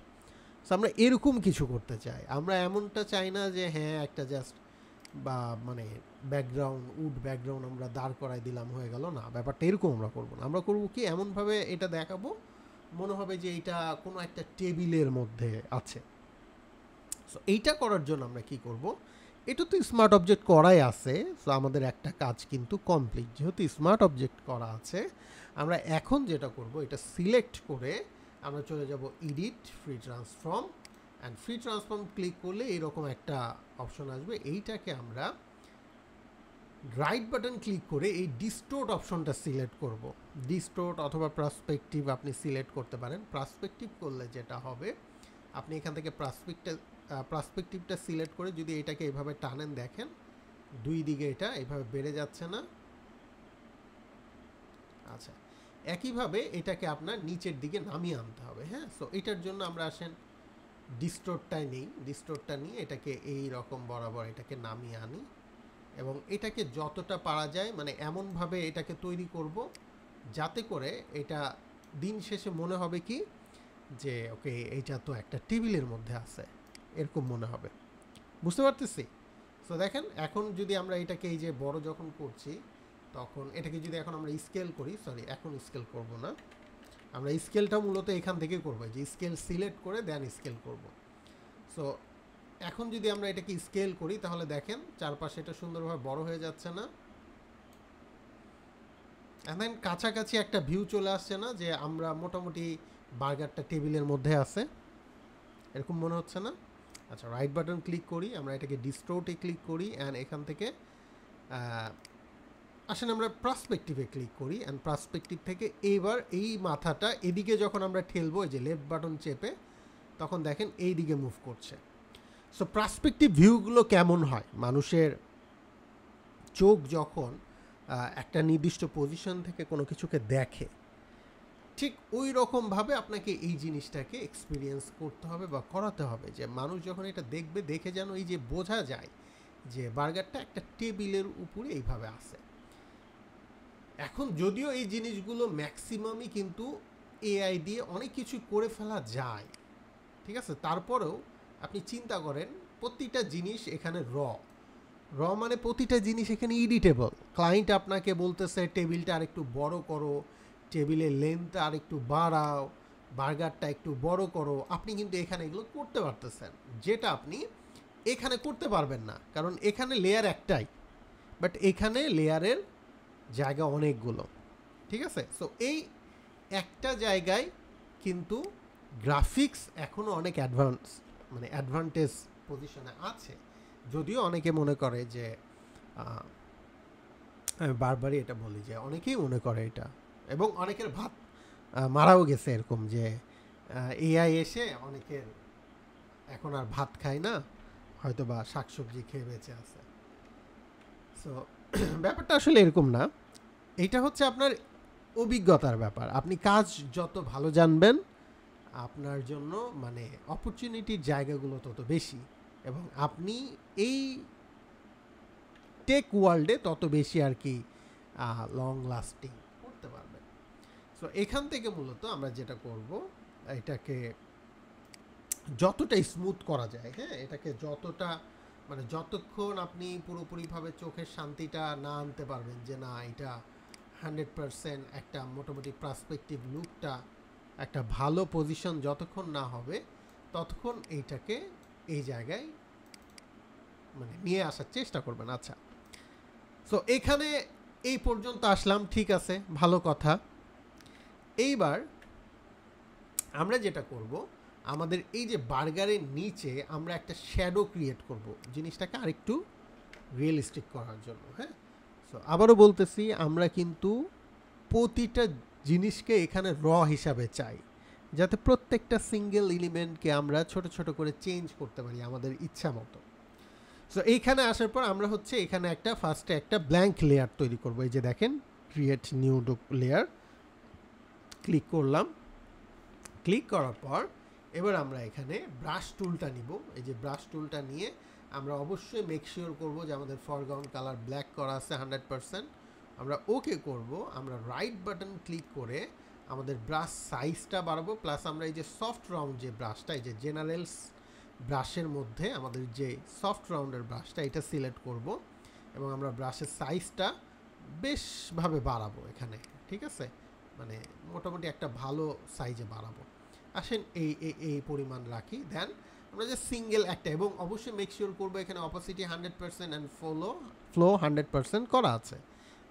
সো আমরা এরকম কিছু করতে চাই, আমরা এমনটা চাই না যে হ্যাঁ একটা জাস্ট বা মানে উড ব্যাকগ্রাউন্ড আমরা দাঁড় করাই দিলাম হয়ে গেল, না, ব্যাপারটা এরকম আমরা করবো না। আমরা করবো কি, এমনভাবে এটা দেখাবো মনে হবে যে এটা কোনো একটা টেবিলের মধ্যে আছে। সো এইটা করার জন্য আমরা কি করব, এটা তো স্মার্ট অবজেক্ট করাই আছে, সো আমাদের একটা কাজ কিন্তু কমপ্লিট। যেহেতু স্মার্ট অবজেক্ট করা আছে, আমরা এখন যেটা করব, এটা সিলেক্ট করে আমরা চলে যাব edit, free transform, and free transform click করলে এরকম একটা অপশন আসবে। এইটাকে আমরা রাইট বাটন ক্লিক করে এই ডিস্টোর্ট অপশনটা সিলেক্ট করব। ডিস্টোর্ট অথবা পার্সপেক্টিভ আপনি সিলেক্ট করতে পারেন। পার্সপেক্টিভ করলে যেটা হবে, আপনি এখান থেকে পার্সপেক্টিভটা সিলেক্ট করে যদি এটাকে এভাবে টানেন, দেখেন দুই দিকে এটা এভাবে বেড়ে যাচ্ছে না? আচ্ছা, একইভাবে এটাকে আপনার নিচের দিকে নামিয়ে আনতে হবে। হ্যাঁ, সো এটার জন্য আমরা আসেন ডিস্টোর্টটা নিয়ে এটাকে এই রকম বরাবর এটাকে নামিয়ে আনি, এবং এটাকে যতটা পারা যায় মানে এমনভাবে এটাকে তৈরি করব যাতে করে এটা দিন শেষে মনে হবে কি যে ওকে এইটা তো একটা টেবিলের মধ্যে আছে, এরকম মনে হবে। বুঝতে পারতেছি? সো দেখেন এখন যদি আমরা এটাকে এই যে বড় যখন করছি, তখন এটাকে যদি এখন আমরা স্কেল করি, এখন স্কেল করব না, আমরা স্কেলটা মূলত এখান থেকে করবো, যে স্কেল সিলেক্ট করে দেন স্কেল করব। সো এখন যদি আমরা এটাকে স্কেল করি তাহলে দেখেন চারপাশে এটা সুন্দরভাবে বড় হয়ে যাচ্ছে না? এখন কাছাকাছি একটা ভিউ চলে আসছে না, যে আমরা মোটামুটি বার্গারটা টেবিলের মধ্যে আছে, এরকম মনে হচ্ছে না? আচ্ছা, রাইট বাটন ক্লিক করি, আমরা এটাকে ডিস্টোর্টে ক্লিক করি, অ্যান্ড এখান থেকে আসেন আমরা পার্সপেক্টিভে ক্লিক করি, অ্যান্ড পার্সপেক্টিভ থেকে এবার এই মাথাটা এদিকে যখন আমরা ঠেলবো, এই যে লেফট বাটন চেপে, তখন দেখেন এই দিকে মুভ করছে। সো পার্সপেক্টিভ ভিউগুলো কেমন হয়, মানুষের চোখ যখন একটা নির্দিষ্ট পজিশন থেকে কোনো কিছুকে দেখে, ঠিক ওই রকমভাবে আপনাকে এই জিনিসটাকে এক্সপিরিয়েন্স করতে হবে বা করাতে হবে, যে মানুষ যখন এটা দেখবে, দেখে যেন এই যে বোঝা যায় যে বার্গারটা একটা টেবিলের উপরে এইভাবে আছে। এখন যদিও এই জিনিসগুলো ম্যাক্সিমামই কিন্তু এআই দিয়ে অনেক কিছু করে ফেলা যায়, ঠিক আছে, তারপরেও আপনি চিন্তা করেন প্রতিটা জিনিস এখানে র মানে প্রতিটা জিনিস এখানে এডিটেবল। ক্লায়েন্ট আপনাকে বলতেছে টেবিলটা আর একটু বড় করো, টেবিলের লেন্থটা আর একটু বাড়াও, বার্গারটা একটু বড় করো, আপনি কিন্তু এখানে এগুলো করতে পারতেছেন, যেটা আপনি এখানে করতে পারবেন না, কারণ এখানে লেয়ার একটাই, বাট এখানে লেয়ারের জায়গা অনেকগুলো, ঠিক আছে? সো এই একটা জায়গায় কিন্তু গ্রাফিক্স এখনও অনেক অ্যাডভান্টেজ পজিশনে আছে, যদিও অনেকে মনে করে যে আমি বারবারই এটা বলি যে অনেকেই মনে করে এটা, এবং অনেকের ভাত মারাও গেছে এরকম, যে এআই এসে অনেকের এখন আর ভাত খায় না, হয়তো বা শাকসবজি খেয়ে বেঁচে আছে। সো ব্যাপারটা আসলে এরকম না, এইটা হচ্ছে আপনার অভিজ্ঞতার ব্যাপার। আপনি কাজ যত ভালো জানবেন, আপনার জন্য মানে অপরচুনিটির জায়গাগুলো তত বেশি, এবং আপনি এই টেক ওয়ার্ল্ডে তত বেশি আর কি লং লাস্টিং করতে পারবেন। সো এখান থেকে মূলত আমরা যেটা করব, এটাকে যতটা স্মুথ করা যায়, হ্যাঁ, এটাকে যতটা মানে যতক্ষণ আপনি পুরোপুরিভাবে চোখের শান্তিটা না আনতে পারবেন যে না এটা 100% একটা মোটামুটি পার্সপেক্টিভ লুকটা একটা ভালো পজিশন যতক্ষণ না হবে ততক্ষণ এইটাকে এই জায়গায় মানে নিয়ে আসার চেষ্টা করবেন। আচ্ছা, সো এখানে এই পর্যন্ত আসলাম, ঠিক আছে, ভালো কথা। এইবার আমরা যেটা করব, আমাদের এই যে বার্গারের নিচে আমরা একটা শ্যাডো ক্রিয়েট করব জিনিসটাকে আরেকটু রিয়েলিস্টিক করার জন্য। হ্যাঁ, সো আবারও বলতেছি, আমরা কিন্তু প্রতিটা জিনিসকে এখানে র হিসাবে চাই, যাতে প্রত্যেকটা সিঙ্গেল এলিমেন্টকে আমরা ছোট ছোট করে চেঞ্জ করতে পারি আমাদের ইচ্ছা মতো। সো এইখানে আসার পর আমরা হচ্ছে এখানে একটা ফার্স্টে একটা ব্ল্যাঙ্ক লেয়ার তৈরি করব। এই যে দেখেন, ক্রিয়েট নিউ লেয়ার ক্লিক করলাম। ক্লিক করার পর এবার আমরা এখানে ব্রাশ টুলটা নিব। এই যে ব্রাশ টুলটা নিয়ে আমরা অবশ্যই মেক শিওর করবো যে আমাদের ফরগ্রাউন্ড কালার ব্ল্যাক করা আছে 100%। আমরা ওকে করব। আমরা রাইট বাটন ক্লিক করে আমাদের ব্রাশ সাইজটা বাড়াবো, প্লাস আমরা এই যে সফট রাউন্ড যে ব্রাশটা, এই যে জেনারেলস ব্রাশের মধ্যে আমাদের যে সফট রাউন্ডের ব্রাশটা, এটা সিলেক্ট করব এবং আমরা ব্রাশের সাইজটা বেশভাবে বাড়াবো এখানে, ঠিক আছে, মানে মোটামুটি একটা ভালো সাইজে বাড়াবো। আসেন এই এই পরিমাণ রাখি। দেন আমরা যে সিঙ্গেল একটা, এবং অবশ্যই মেক শিওর করবো এখানে অপাসিটি 100% অ্যান্ড ফ্লো 100% করা আছে।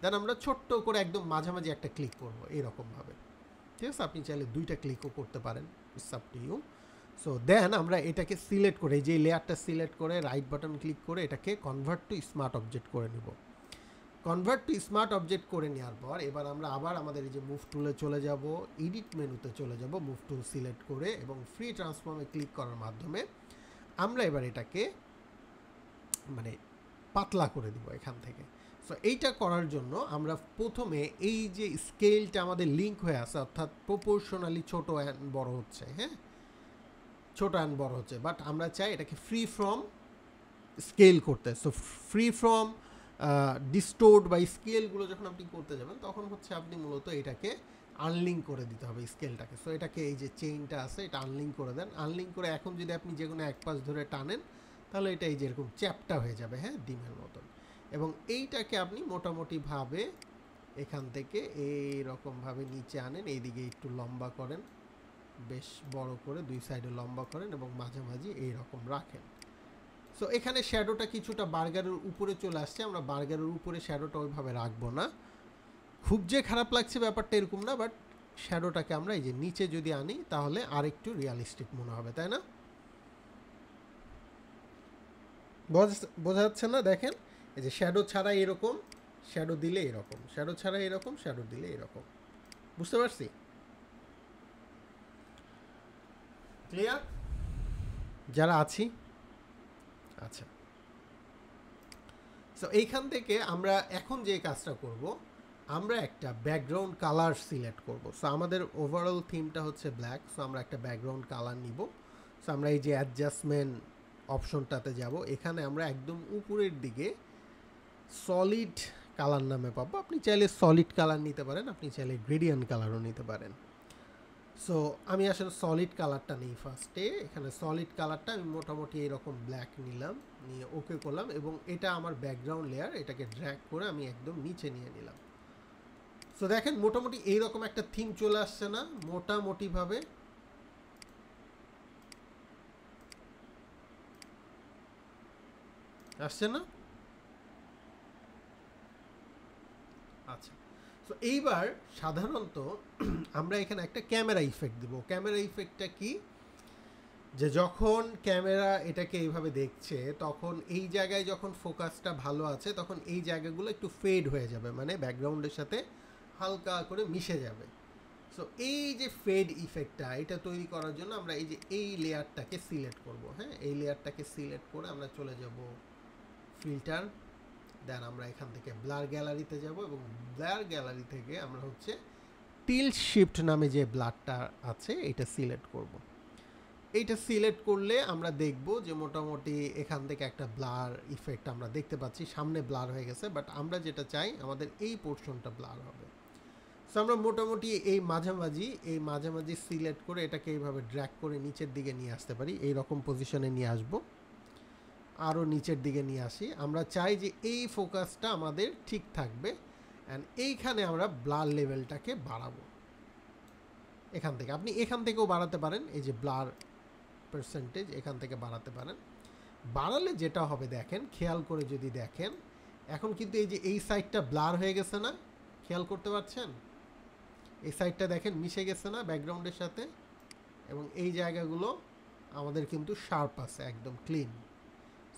দেন আমরা ছোট্ট করে একদম মাঝামাঝি একটা ক্লিক করবো এইরকমভাবে, ঠিক আছে। আপনি চাইলে দুইটা ক্লিকও করতে পারেন, it's up to you. So then আমরা এটাকে সিলেক্ট করে, যে লেয়ারটা সিলেক্ট করে রাইট বাটন ক্লিক করে এটাকে কনভার্ট টু স্মার্ট অবজেক্ট করে নিব। কনভার্ট টু স্মার্ট অবজেক্ট করে নেওয়ার পর এবার আমরা আবার আমাদের এই যে মুভ টুলে চলে যাব, এডিট মেনুতে চলে যাব, মুভ টুল সিলেক্ট করে এবং ফ্রি ট্রান্সফর্মে ক্লিক করার মাধ্যমে আমরা এবার এটাকে মানে পাতলা করে দিব এখান থেকে। সো এইটা করার জন্য আমরা প্রথমে এই যে স্কেলটা আমাদের লিঙ্ক হয়ে আছে, অর্থাৎ প্রপোর্শনালি ছোটো অ্যান্ড বড় হচ্ছে, হ্যাঁ, ছোটো অ্যান্ড বড় হচ্ছে, বাট আমরা চাই এটাকে ফ্রি ফ্রম স্কেল করতে। সো ফ্রি ফ্রম ডিস্টোর্ড বা স্কেলগুলো যখন আপনি করতে যাবেন তখন হচ্ছে আপনি মূলত এটাকে আনলিঙ্ক করে দিতে হবে স্কেলটাকে। সো এটাকে এই যে চেইনটা আছে এটা আনলিঙ্ক করে দেন। আনলিঙ্ক করে এখন যদি আপনি যে কোনো এক পাশ ধরে টানেন তাহলে এটা এই যে এরকম চ্যাপটা হয়ে যাবে, হ্যাঁ, ডিমের মতন। এবং এইটাকে আপনি মোটামুটিভাবে এখান থেকে এইরকমভাবে নিচে আনেন, এইদিকে একটু লম্বা করেন, বেশ বড় করে দুই সাইডে লম্বা করেন এবং মাঝামাঝি এইরকম রাখেন। সো এখানে শ্যাডোটা কিছুটা বার্গারের উপরে চলে আসছে, আমরা বার্গারের উপরে শ্যাডোটা ওইভাবে রাখবো না। খুব যে খারাপ লাগছে ব্যাপারটা এরকম না, বাট শ্যাডোটাকে আমরা এই যে নিচে যদি আনি তাহলে আরেকটু রিয়ালিস্টিক মনে হবে, তাই না? বোঝা যাচ্ছে না? দেখেন এই যে শ্যাডো ছাড়া এরকম, শ্যাডো দিলে এরকম, শ্যাডো ছাড়া এরকম, শ্যাডো দিলে এরকম। বুঝতে পারছি? ক্লিয়ার যারা আছি? আচ্ছা, সো এইখান থেকে আমরা এখন যে কাজটা করব, আমরা একটা ব্যাকগ্রাউন্ড কালার সিলেক্ট করব। সো আমাদের ওভারঅল থিমটা হচ্ছে ব্ল্যাক, সো আমরা একটা ব্যাকগ্রাউন্ড কালার নিব। সো আমরা এই যে অ্যাডজাস্টমেন্ট অপশনটাতে যাব, এখানে আমরা একদম উপরের দিকে সলিড কালার নামে পাবো। আপনি চাইলে সলিড কালার নিতে পারেন, আপনি চাইলে গ্রেডিয়েন্ট কালারও নিতে পারেন। সো আমি আসলে সলিড কালারটা নিই ফার্স্টে। এখানে সলিড কালারটা আমি মোটামুটি এরকম ব্ল্যাক নিলাম, নিয়ে ওকে করলাম এবং এটা আমার ব্যাকগ্রাউন্ড লেয়ার, এটাকে ড্র্যাগ করে আমি একদম নিচে নিয়ে নিলাম। সো দেখেন মোটামুটি এইরকম একটা থিম চলে আসছে না? মোটামুটিভাবে আসছে না? আচ্ছা, সো এইবার সাধারণত আমরা এখানে একটা ক্যামেরা ইফেক্ট দেবো। ক্যামেরা ইফেক্টটা কি, যে যখন ক্যামেরা এটাকে এইভাবে দেখছে তখন এই জায়গায় যখন ফোকাসটা ভালো আছে তখন এই জায়গাগুলো একটু ফেড হয়ে যাবে, মানে ব্যাকগ্রাউন্ডের সাথে হালকা করে মিশে যাবে। সো এই যে ফেড ইফেক্টটা, এটা তৈরি করার জন্য আমরা এই যে এই লেয়ারটাকে সিলেক্ট করব। হ্যাঁ, এই লেয়ারটাকে সিলেক্ট করে আমরা চলে যাব ফিল্টার, দেন আমরা এখান থেকে ব্লার গ্যালারিতে যাব এবং ব্লার গ্যালারি থেকে আমরা হচ্ছে টিল্ট শিফট নামে যে ব্লারটা আছে এটা সিলেক্ট করব। এইটা সিলেক্ট করলে আমরা দেখব যে মোটামুটি এখান থেকে একটা ব্লার ইফেক্ট আমরা দেখতে পাচ্ছি, সামনে ব্লার হয়ে গেছে, বাট আমরা যেটা চাই আমাদের এই পোর্শনটা ব্লার হবে। সো আমরা মোটামুটি এই মাঝামাঝি সিলেক্ট করে এটাকে এইভাবে ড্র্যাগ করে নিচের দিকে নিয়ে আসতে পারি, এই রকম পজিশনে নিয়ে আসব। আরও নিচের দিকে নিয়ে আসি। আমরা চাই যে এই ফোকাসটা আমাদের ঠিক থাকবে, অ্যান্ড এইখানে আমরা ব্লার লেভেলটাকে বাড়াবো। এখান থেকে আপনি এখান থেকেও বাড়াতে পারেন, এই যে ব্লার পার্সেন্টেজ এখান থেকে বাড়াতে পারেন। বাড়ালে যেটা হবে দেখেন, খেয়াল করে যদি দেখেন, এখন কিন্তু এই যে এই সাইডটা ব্লার হয়ে গেছে না, খেয়াল করতে পারছেন? এই সাইডটা দেখেন মিশে গেছে না ব্যাকগ্রাউন্ডের সাথে, এবং এই জায়গাগুলো আমাদের কিন্তু শার্প আছে, একদম ক্লিন।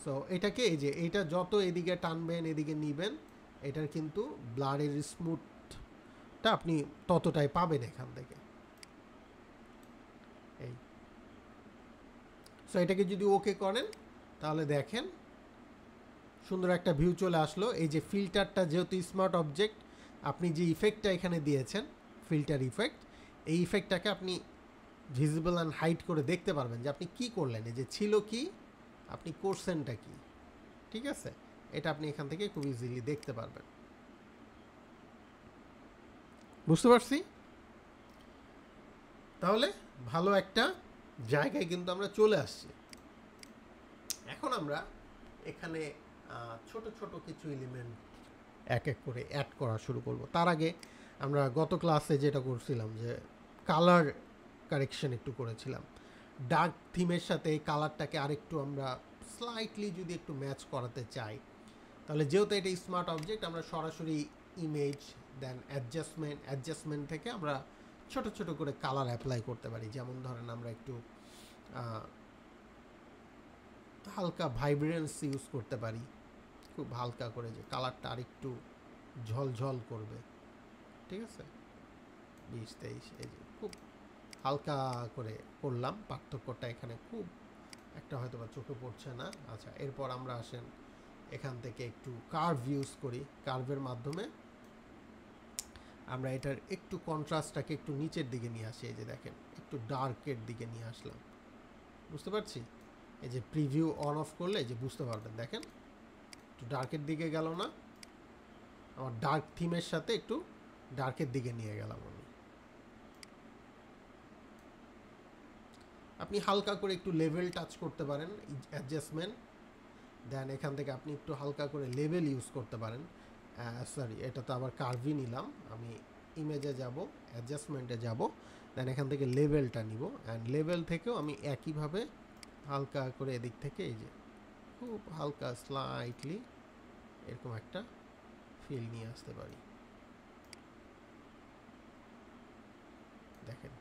সো এটাকে এই যে এইটা যত এদিকে টানবেন এদিকে নিবেন, এটার কিন্তু ব্লারের স্মুথটা আপনি ততটাই পাবেন এখান থেকে। এই সো এটাকে যদি ওকে করেন তাহলে দেখেন সুন্দর একটা ভিউ চলে আসলো। এই যে ফিল্টারটা যেহেতু স্মার্ট অবজেক্ট, আপনি যে ইফেক্টটা এখানে দিয়েছেন ফিল্টার ইফেক্ট, এই ইফেক্টটাকে আপনি ভিজিবল অ্যান্ড হাইড করে দেখতে পারবেন যে আপনি কি করলেন, এই যে ছিল কি, আপনি করছেনটা কি। ঠিক আছে, এটা আপনি এখান থেকে খুব ইজিলি দেখতে পারবেন। বুঝতে পারছি? তাহলে ভালো একটা জায়গায় কিন্তু আমরা চলে আসছি। এখন আমরা এখানে ছোট ছোট কিছু এলিমেন্ট এক এক করে অ্যাড করা শুরু করব। তার আগে আমরা গত ক্লাসে যেটা করছিলাম যে কালার কারেকশন একটু করেছিলাম। ডার্ক থিমের সাথে এই কালারটাকে আরেকটু আমরা স্লাইটলি যদি একটু ম্যাচ করাতে চাই, তাহলে যেহেতু এটা স্মার্ট অবজেক্ট, আমরা সরাসরি ইমেজ দেন অ্যাডজাস্টমেন্ট থেকে আমরা ছোট ছোট করে কালার অ্যাপ্লাই করতে পারি। যেমন ধরেন আমরা একটু হালকা ভাইব্রেন্স ইউজ করতে পারি, খুব হালকা করে, যে কালারটা আরেকটু ঝলঝল করবে। ঠিক আছে, 20-23 এই যে খুব হালকা করে করলাম, পার্থক্যটা এখানে খুব একটা হয়তো বা চোখে পড়ছে না। আচ্ছা, এরপর আমরা আসেন এখান থেকে একটু কার্ভ ইউজ করি। কার্ভের মাধ্যমে আমরা এটার একটু কন্ট্রাস্টটাকে একটু নিচের দিকে নিয়ে আসি। এই যে দেখেন একটু ডার্কের দিকে নিয়ে আসলাম, বুঝতে পারছি? এই যে প্রিভিউ অন অফ করলে এই যে বুঝতে পারবেন, দেখেন একটু ডার্কের দিকে গেল না, আমার ডার্ক থিমের সাথে একটু ডার্কের দিকে নিয়ে গেলাম আমি। আপনি হালকা করে একটু লেভেল টাচ করতে পারেন, অ্যাডজাস্টমেন্ট দেন এখান থেকে আপনি একটু হালকা করে লেভেল ইউজ করতে পারেন। সরি, এটা তো আবার কার্ভই নিলাম, আমি ইমেজে যাব, অ্যাডজাস্টমেন্টে যাব, দেন এখান থেকে লেভেলটা নিব, অ্যান্ড লেভেল থেকেও আমি একইভাবে হালকা করে এদিক থেকে এই যে খুব হালকা স্লাইটলি এরকম একটা ফিল নিয়ে আসতে পারি। দেখেন,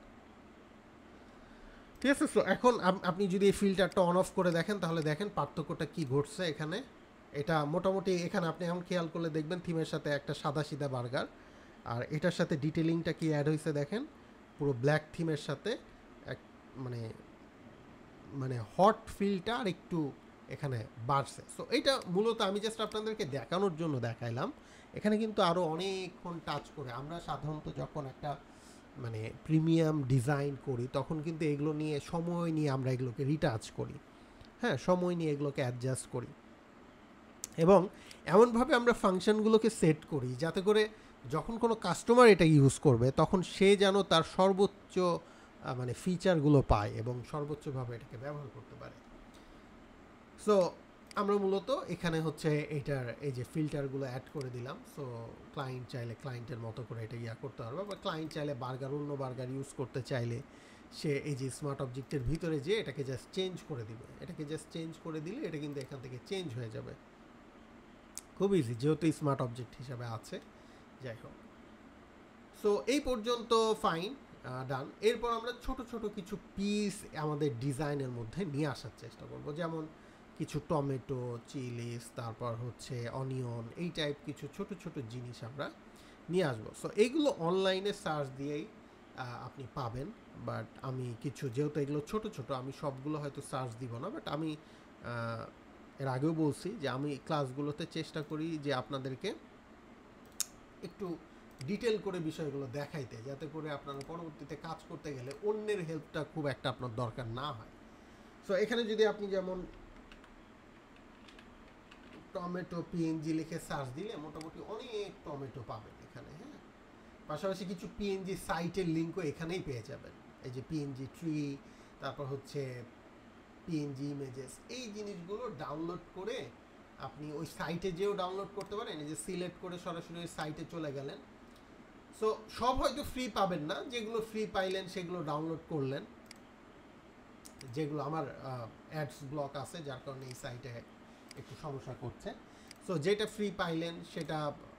ঠিক আছে। সো এখন আপনি যদি এই ফিল্টারটা অন অফ করে দেখেন, তাহলে দেখেন পার্থক্যটা কি ঘটছে এখানে। এটা মোটামুটি এখানে আপনি এখন খেয়াল করলে দেখবেন থিমের সাথে একটা সাদা সিধা বার্গার, আর এটার সাথে ডিটেলিংটা কি অ্যাড হয়েছে দেখেন, পুরো ব্ল্যাক থিমের সাথে এক মানে মানে হট ফিলটা আর একটু এখানে বাড়ছে। সো এটা মূলত আমি জাস্ট আপনাদেরকে দেখানোর জন্য দেখাইলাম। এখানে কিন্তু আরও অনেকক্ষণ টাচ করে আমরা সাধারণত যখন একটা মানে প্রিমিয়াম ডিজাইন করি তখন কিন্তু এগুলো নিয়ে সময় নিয়ে আমরা এগুলোকে রিটাচ করি, হ্যাঁ, সময় নিয়ে এগুলোকে অ্যাডজাস্ট করি, এবং এমনভাবে আমরা ফাংশনগুলোকে সেট করি যাতে করে যখন কোনো কাস্টমার এটা ইউজ করবে তখন সে যেন তার সর্বোচ্চ মানে ফিচারগুলো পায় এবং সর্বোচ্চভাবে এটাকে ব্যবহার করতে পারে। সো আমরা মূলত এখানে হচ্ছে এটার এই যে ফিল্টারগুলো অ্যাড করে দিলাম। সো ক্লায়েন্ট চাইলে ক্লায়েন্টের মতো করে এটা করতে পারবে, বা ক্লায়েন্ট চাইলে অন্য বার্গার ইউজ করতে চাইলে সে এই যে স্মার্ট অবজেক্টের ভিতরে যে এটাকে জাস্ট চেঞ্জ করে দিবে, এটাকে জাস্ট চেঞ্জ করে দিলে এটা কিন্তু এখান থেকে চেঞ্জ হয়ে যাবে, খুব ইজি, যেহেতু স্মার্ট অবজেক্ট হিসাবে আছে। যাই হোক, সো এই পর্যন্ত ফাইন, ডান। এরপর আমরা ছোট ছোট কিছু পিস আমাদের ডিজাইনের মধ্যে নিয়ে আসার চেষ্টা করব, যেমন কিছু টমেটো, চিলিস, তারপর হচ্ছে অনিয়ন, এই টাইপ কিছু ছোট ছোট জিনিস আমরা নিয়ে আসবো। সো এইগুলো অনলাইনে সার্চ দিয়েই আপনি পাবেন, বাট আমি কিছু, যেহেতু এগুলো ছোট ছোট, আমি সবগুলো হয়তো সার্চ দিব না, বাট আমি এর আগেও বলছি যে আমি ক্লাসগুলোতে চেষ্টা করি যে আপনাদেরকে একটু ডিটেল করে বিষয়গুলো দেখাইতে, যাতে করে আপনারা পরবর্তীতে কাজ করতে গেলে অন্যের হেল্পটা খুব একটা আপনার দরকার না হয়। সো এখানে যদি আপনি যেমন টমেটো পিএনজি লিখে সার্চ দিলে মোটামুটি অনেক টমেটো পাবেন এখানে, হ্যাঁ। পাশাপাশি কিছু পিএনজি সাইটের লিঙ্কও এখানেই পেয়ে যাবেন, এই যে পিএনজি ট্রি, তারপর হচ্ছে পিএনজি ইমেজেস, এই জিনিসগুলো ডাউনলোড করে আপনি ওই সাইটে যেও ডাউনলোড করতে পারেন। এই যে সিলেক্ট করে সরাসরি ওই সাইটে চলে গেলেন। সো সব হয়তো ফ্রি পাবেন না, যেগুলো ফ্রি পাইলেন সেগুলো ডাউনলোড করলেন। যেগুলো আমার অ্যাডস ব্লক আছে, যার কারণে এই সাইটে একটু সমস্যা করছে। সো যেটা ফ্রি পাইলেন সেটা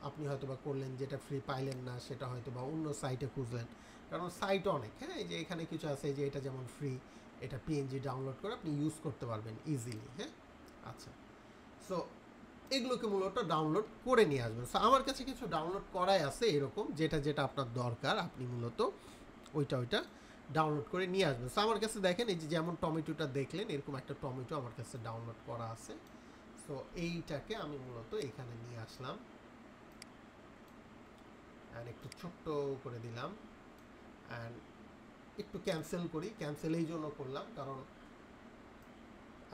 আপনি হয়তো বা করলেন, যেটা ফ্রি পাইলেন না সেটা হয়তো বা অন্য সাইটে খুঁজলেন, কারণ সাইট অনেক। হ্যাঁ, এই যে এখানে কিছু আছে, যে এটা যেমন ফ্রি, এটা পিএনজি ডাউনলোড করে আপনি ইউজ করতে পারবেন ইজিলি। হ্যাঁ, আচ্ছা। সো এগুলোকে মূলত ডাউনলোড করে নিয়ে আসবেন। সো আমার কাছে কিছু ডাউনলোড করাই আছে এরকম, যেটা যেটা আপনার দরকার আপনি মূলত ওইটা ডাউনলোড করে নিয়ে আসবেন। সো আমার কাছে দেখেন, এই যে যেমন টমেটোটা দেখলেন, এরকম একটা টমেটো আমার কাছে ডাউনলোড করা আছে। সো এইটাকে আমি মূলত এখানে নিয়ে আসলাম, অ্যান্ড একটু ছোট্ট করে দিলাম, অ্যান্ড একটু ক্যান্সেল করি। ক্যান্সেল এই জন্য করলাম কারণ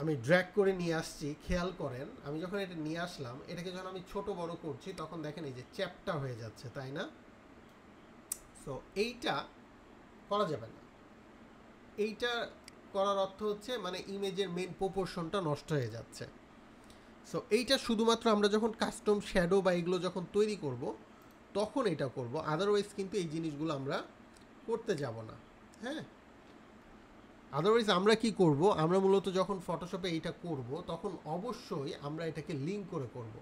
আমি ড্র্যাগ করে নিয়ে আসছি। খেয়াল করেন, আমি যখন এটা নিয়ে আসলাম, এটাকে যখন আমি ছোট বড় করছি তখন দেখেন এই যে চ্যাপটা হয়ে যাচ্ছে, তাই না? সো এইটা করা যাবে না। এইটা করার অর্থ হচ্ছে মানে ইমেজের মেন প্রপোর্শনটা নষ্ট হয়ে যাচ্ছে। সো এইটা শুধুমাত্র আমরা যখন কাস্টম শ্যাডো বা এগুলো যখন তৈরি করব তখন এটা করব, আদারওয়াইজ কিন্তু এই জিনিসগুলো আমরা করতে যাব না। হ্যাঁ, আদারওয়াইজ আমরা কি করব, আমরা মূলত যখন ফটোশপে এইটা করব তখন অবশ্যই আমরা এটাকে লিঙ্ক করে করব।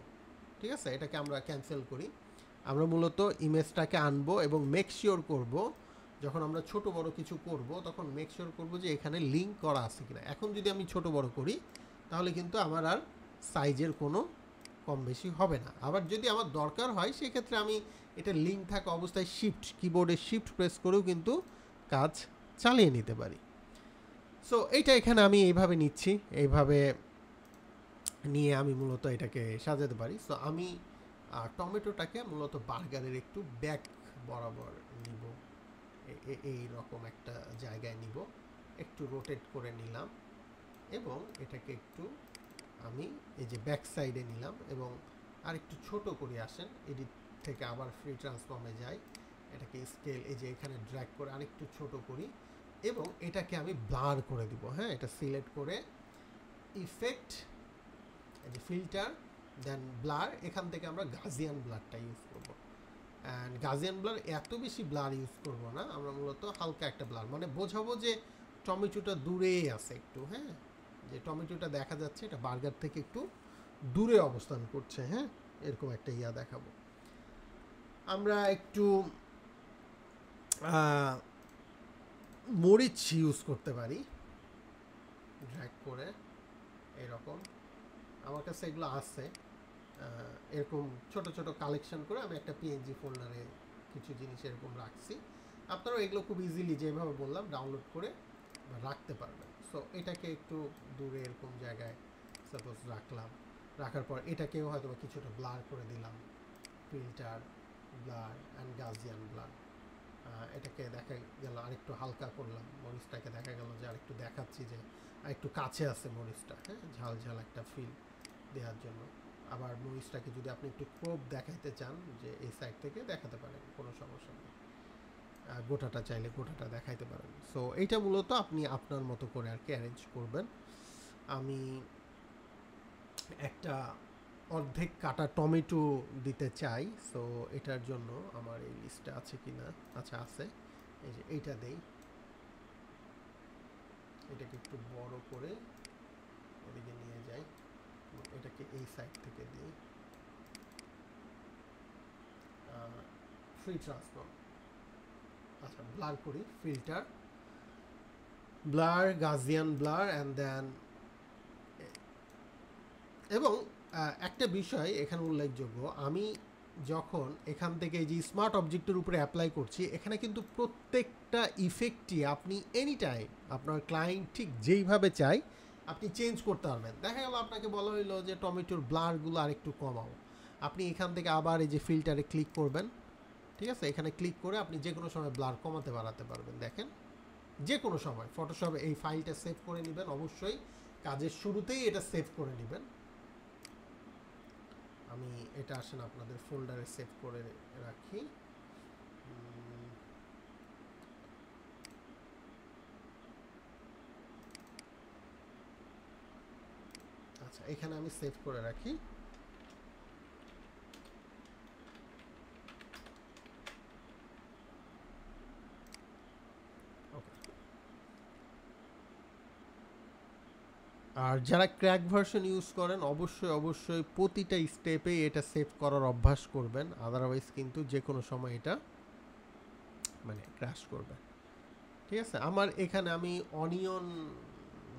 ঠিক আছে, এটাকে আমরা ক্যান্সেল করি। আমরা মূলত ইমেজটাকে আনবো এবং মেক শিওর করব, যখন আমরা ছোট বড় কিছু করব তখন মেক শিওর করব যে এখানে লিঙ্ক করা আছে কিনা। এখন যদি আমি ছোট বড় করি তাহলে কিন্তু আমার আর সাইজের কোনো কম বেশি হবে না। আবার যদি আমার দরকার হয় সেক্ষেত্রে আমি এটা লিঙ্ক থাকা অবস্থায় কিবোর্ডে শিফট প্রেস করেও কিন্তু কাজ চালিয়ে নিতে পারি। সো এইটা এখানে আমি এইভাবে নিচ্ছি, এইভাবে নিয়ে আমি মূলত এটাকে সাজাতে পারি। সো আমি টমেটোটাকে মূলত বার্গারের একটু ব্যাক বরাবর নিব, এই রকম একটা জায়গায় নিব, একটু রোটেট করে নিলাম এবং এটাকে একটু আমি এই যে ব্যাক সাইডে নিলাম এবং আর একটু ছোট করে আসেন। এডিট থেকে আবার ফ্রি ট্রান্সফর্মে যাই, এটাকে স্কেল এই যে এখানে ড্র্যাগ করে আরেকটু ছোট করি এবং এটাকে আমি ব্লার করে দিব। হ্যাঁ, এটা সিলেক্ট করে ইফেক্ট, এই যে ফিল্টার, দেন ব্লার, এখান থেকে আমরা গাজিয়ান ব্লারটা ইউজ করব। অ্যান্ড গাজিয়ান ব্লার এত বেশি ব্লার ইউজ করব না, আমরা মূলত হালকা একটা ব্লার, মানে বোঝাবো যে টমেটোটা দূরেই আছে একটু। হ্যাঁ, যে টমেটোটা দেখা যাচ্ছে এটা বার্গার থেকে একটু দূরে অবস্থান করছে। হ্যাঁ, এরকম একটা দেখাবো। আমরা একটু মরিচ ইউজ করতে পারি, ড্র্যাগ করে এরকম। আমার কাছে এগুলো আছে, এরকম ছোট ছোট কালেকশন করে আমি একটা পিএনজি ফোল্ডারে কিছু জিনিস এরকম রাখছি। আপনারাও এগুলো খুব ইজিলি যেভাবে বললাম ডাউনলোড করে রাখতে পারবেন। সো এটাকে একটু দূরে এরকম জায়গায় সাপোজ রাখলাম, রাখার পর এটাকেও হয়তো কিছুটা ব্লার করে দিলাম, filter, blur and Gaussian blur. এটাকে দেখা গেল আরেকটু হালকা করলাম, মরিচটাকে দেখা গেল যে আরেকটু দেখাচ্ছি যে আরেকটু কাছে আছে মরিচটা। হ্যাঁ, ঝাল ঝাল একটা ফিল দেওয়ার জন্য। আবার মরিচটাকে যদি আপনি একটু ক্রপ দেখাইতে চান, যে এই সাইড থেকে দেখাতে পারেন, কোনো সমস্যা নেই। গোটাটা চাইলে গোটাটা দেখাইতে পারেন। সো এইটা মূলত আপনি আপনার মতো করে আর কি অ্যারেঞ্জ করবেন। আমি একটা অর্ধেক কাটা টমেটো দিতে চাই। সো এটার জন্য আমার এই লিস্টটা আছে কি না, আচ্ছা আছে, এই যে এইটা দেই, এটাকে একটু বড় করে ওদিকে নিয়ে যাই, এটাকে এই সাইড থেকে দিই, ফ্রি ট্রান্সফর্ম, আচ্ছা ব্লার করি, filter, blur, Gaussian blur and then. এবং একটা বিষয় এখানে উল্লেখযোগ্য, আমি যখন এখান থেকে এই যে স্মার্ট অবজেক্টের উপরে অ্যাপ্লাই করছি, এখানে কিন্তু প্রত্যেকটা ইফেক্টই আপনি এনি টাইম আপনার ক্লায়েন্ট ঠিক যেইভাবে চাই আপনি চেঞ্জ করতে পারবেন। দেখা গেল আপনাকে বলা হইলো যে টমেটোর ব্লারগুলো আরেকটু কমাও, আপনি এখান থেকে আবার এই যে ফিল্টারে ক্লিক করবেন। ঠিক আছে, এখানে ক্লিক করে আপনি যে কোনো সময় ব্লার কমাতে বাড়াতে পারবেন। দেখেন, যে কোনো সময় ফটোশপে এই ফাইলটা সেভ করে নেবেন, অবশ্যই কাজের শুরুতেই এটা সেভ করে নেবেন। আমি এটা আসেন আপনাদের ফোল্ডারে সেভ করে রাখি। আচ্ছা, এখানে আমি সেভ করে রাখি। আর যারা ক্র্যাক ভার্সন ইউজ করেন অবশ্যই অবশ্যই প্রতিটা স্টেপে এটা সেভ করার অভ্যাস করবেন, আদারওয়াইজ কিন্তু যে কোনো সময় এটা মানে ক্র্যাশ করবে। ঠিক আছে, আমার এখানে আমি অনিয়ন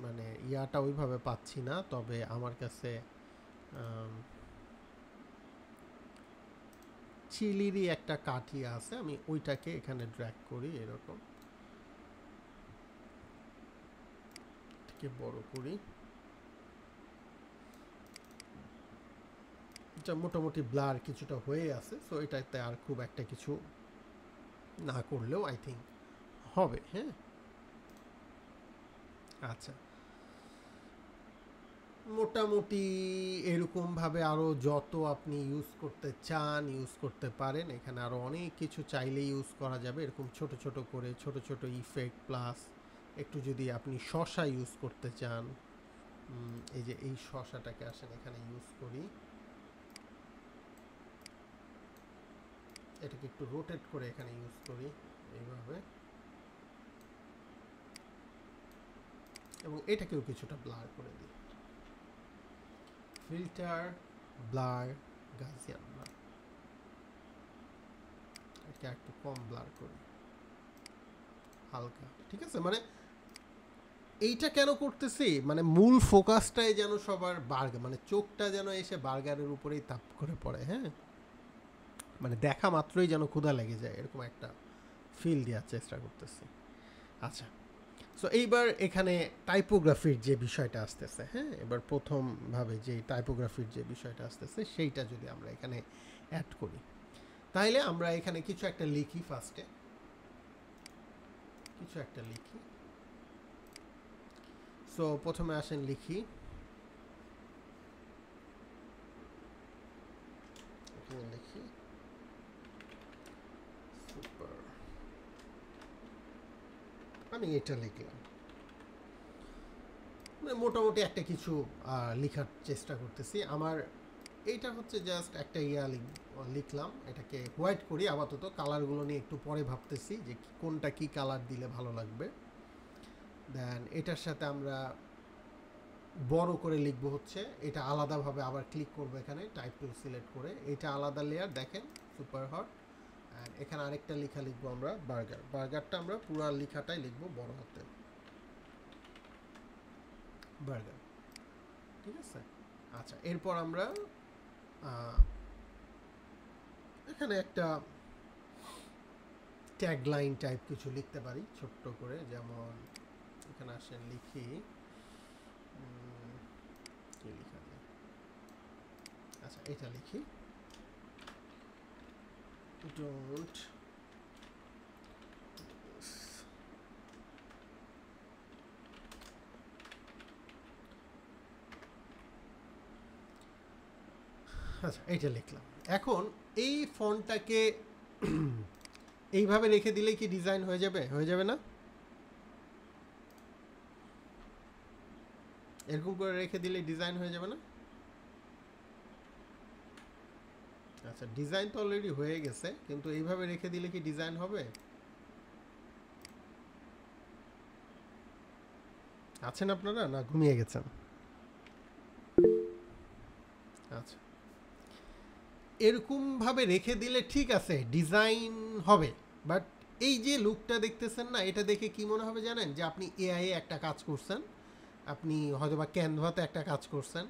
মানে ইয়াটা ওইভাবে পাচ্ছি না, তবে আমার কাছে চিলিরই একটা কাঠি আছে, আমি ওইটাকে এখানে ড্র্যাগ করি, এরকম থেকে বড় করি। এটা মোটামুটি ব্লার কিছুটা হয়ে আছে, সো এটাতে আর খুব একটা কিছু না করলেও আই থিঙ্ক হবে। হ্যাঁ, আচ্ছা, মোটামুটি এরকমভাবে আরও যত আপনি ইউজ করতে চান ইউজ করতে পারেন। এখানে আরও অনেক কিছু চাইলে ইউজ করা যাবে, এরকম ছোট ছোট করে ছোট ছোট ইফেক্ট, প্লাস একটু যদি আপনি শসা ইউজ করতে চান, এই যে এই শসাটাকে আসেন এখানে ইউজ করি, এটাকে একটু রোটেট করে এখানে ইউজ করি এইভাবে, এবং এটাকেও কিছুটা ব্লার করে দিই, ফিল্টার, ব্লার, গাউসিয়ান ব্লার, এটা একটু কম ব্লার করি হালকা। ঠিক আছে, মানে এইটা কেন করতেছি, মানে মূল ফোকাসটাই যেন সবার বার্গার, মানে চোখটা যেন এসে বার্গারের উপরেই তাপ করে পড়ে। হ্যাঁ, মানে দেখা মাত্রই যেন ক্ষুধা লেগে যায়, এরকম একটা ফিল দেওয়ার চেষ্টা করতেছি। আচ্ছা, সো এইবার এখানে টাইপোগ্রাফির যে বিষয়টা আসতেছে, হ্যাঁ, এবার প্রথমভাবে যে টাইপোগ্রাফির যে বিষয়টা আসতেছে সেইটা যদি আমরা এখানে অ্যাড করি, তাইলে আমরা এখানে কিছু একটা লিখি, ফার্স্টে কিছু একটা লিখি। সো প্রথমে আসেন লিখি, এখানে লিখি সুপার, আমি এটা লিখলাম, মোটামুটি একটা কিছু লেখার চেষ্টা করতেছি। আমার এইটা হচ্ছে জাস্ট একটা লিখলাম, এটাকে হোয়াইট করি আপাতত, কালারগুলো নিয়ে একটু পরে ভাবতেছি যে কোনটা কি কালার দিলে ভালো লাগবে। দেন এটার সাথে আমরা বড় করে লিখবো হচ্ছে, এটা আলাদাভাবে আবার ক্লিক করবো এখানে টাইপ টুল সিলেক্ট করে, এটা আলাদা লেয়ার, দেখেন সুপার হট। অ্যান্ড এখানে আরেকটা লেখা লিখবো আমরা বার্গার, বার্গারটা আমরা পুরো লেখাটাই লিখবো বড় হাতে, বার্গার। ঠিক আছে, আচ্ছা, এরপর আমরা এখানে একটা ট্যাগলাইন টাইপ কিছু লিখতে পারি ছোট্ট করে, যেমন এখানে আসেন লিখি, কি লেখা যায়, আচ্ছা এটা লিখি, ডোন্ট আচ্ছা এটা লিখলাম। এখন এই ফন্টটাকে এইভাবে রেখে দিলে কি ডিজাইন হয়ে যাবে, হয়ে যাবে না? এরকম করে রেখে দিলে ডিজাইন হয়ে যাবে না? আচ্ছা, ডিজাইন তো অলরেডি হয়ে গেছে, কিন্তু এইভাবে রেখে দিলে কি ডিজাইন হবে? আছেন আপনারা না ঘুমিয়ে গেছেন? আচ্ছা, এরকমভাবে রেখে দিলে ঠিক আছে, ডিজাইন হবে, বাট এই যে লুকটা দেখতেছেন না, এটা দেখে কি মনে হবে জানেন, যে আপনি এআই একটা কাজ করছেন, আপনি হয়তো বা ক্যানভাতে একটা কাজ করছেন,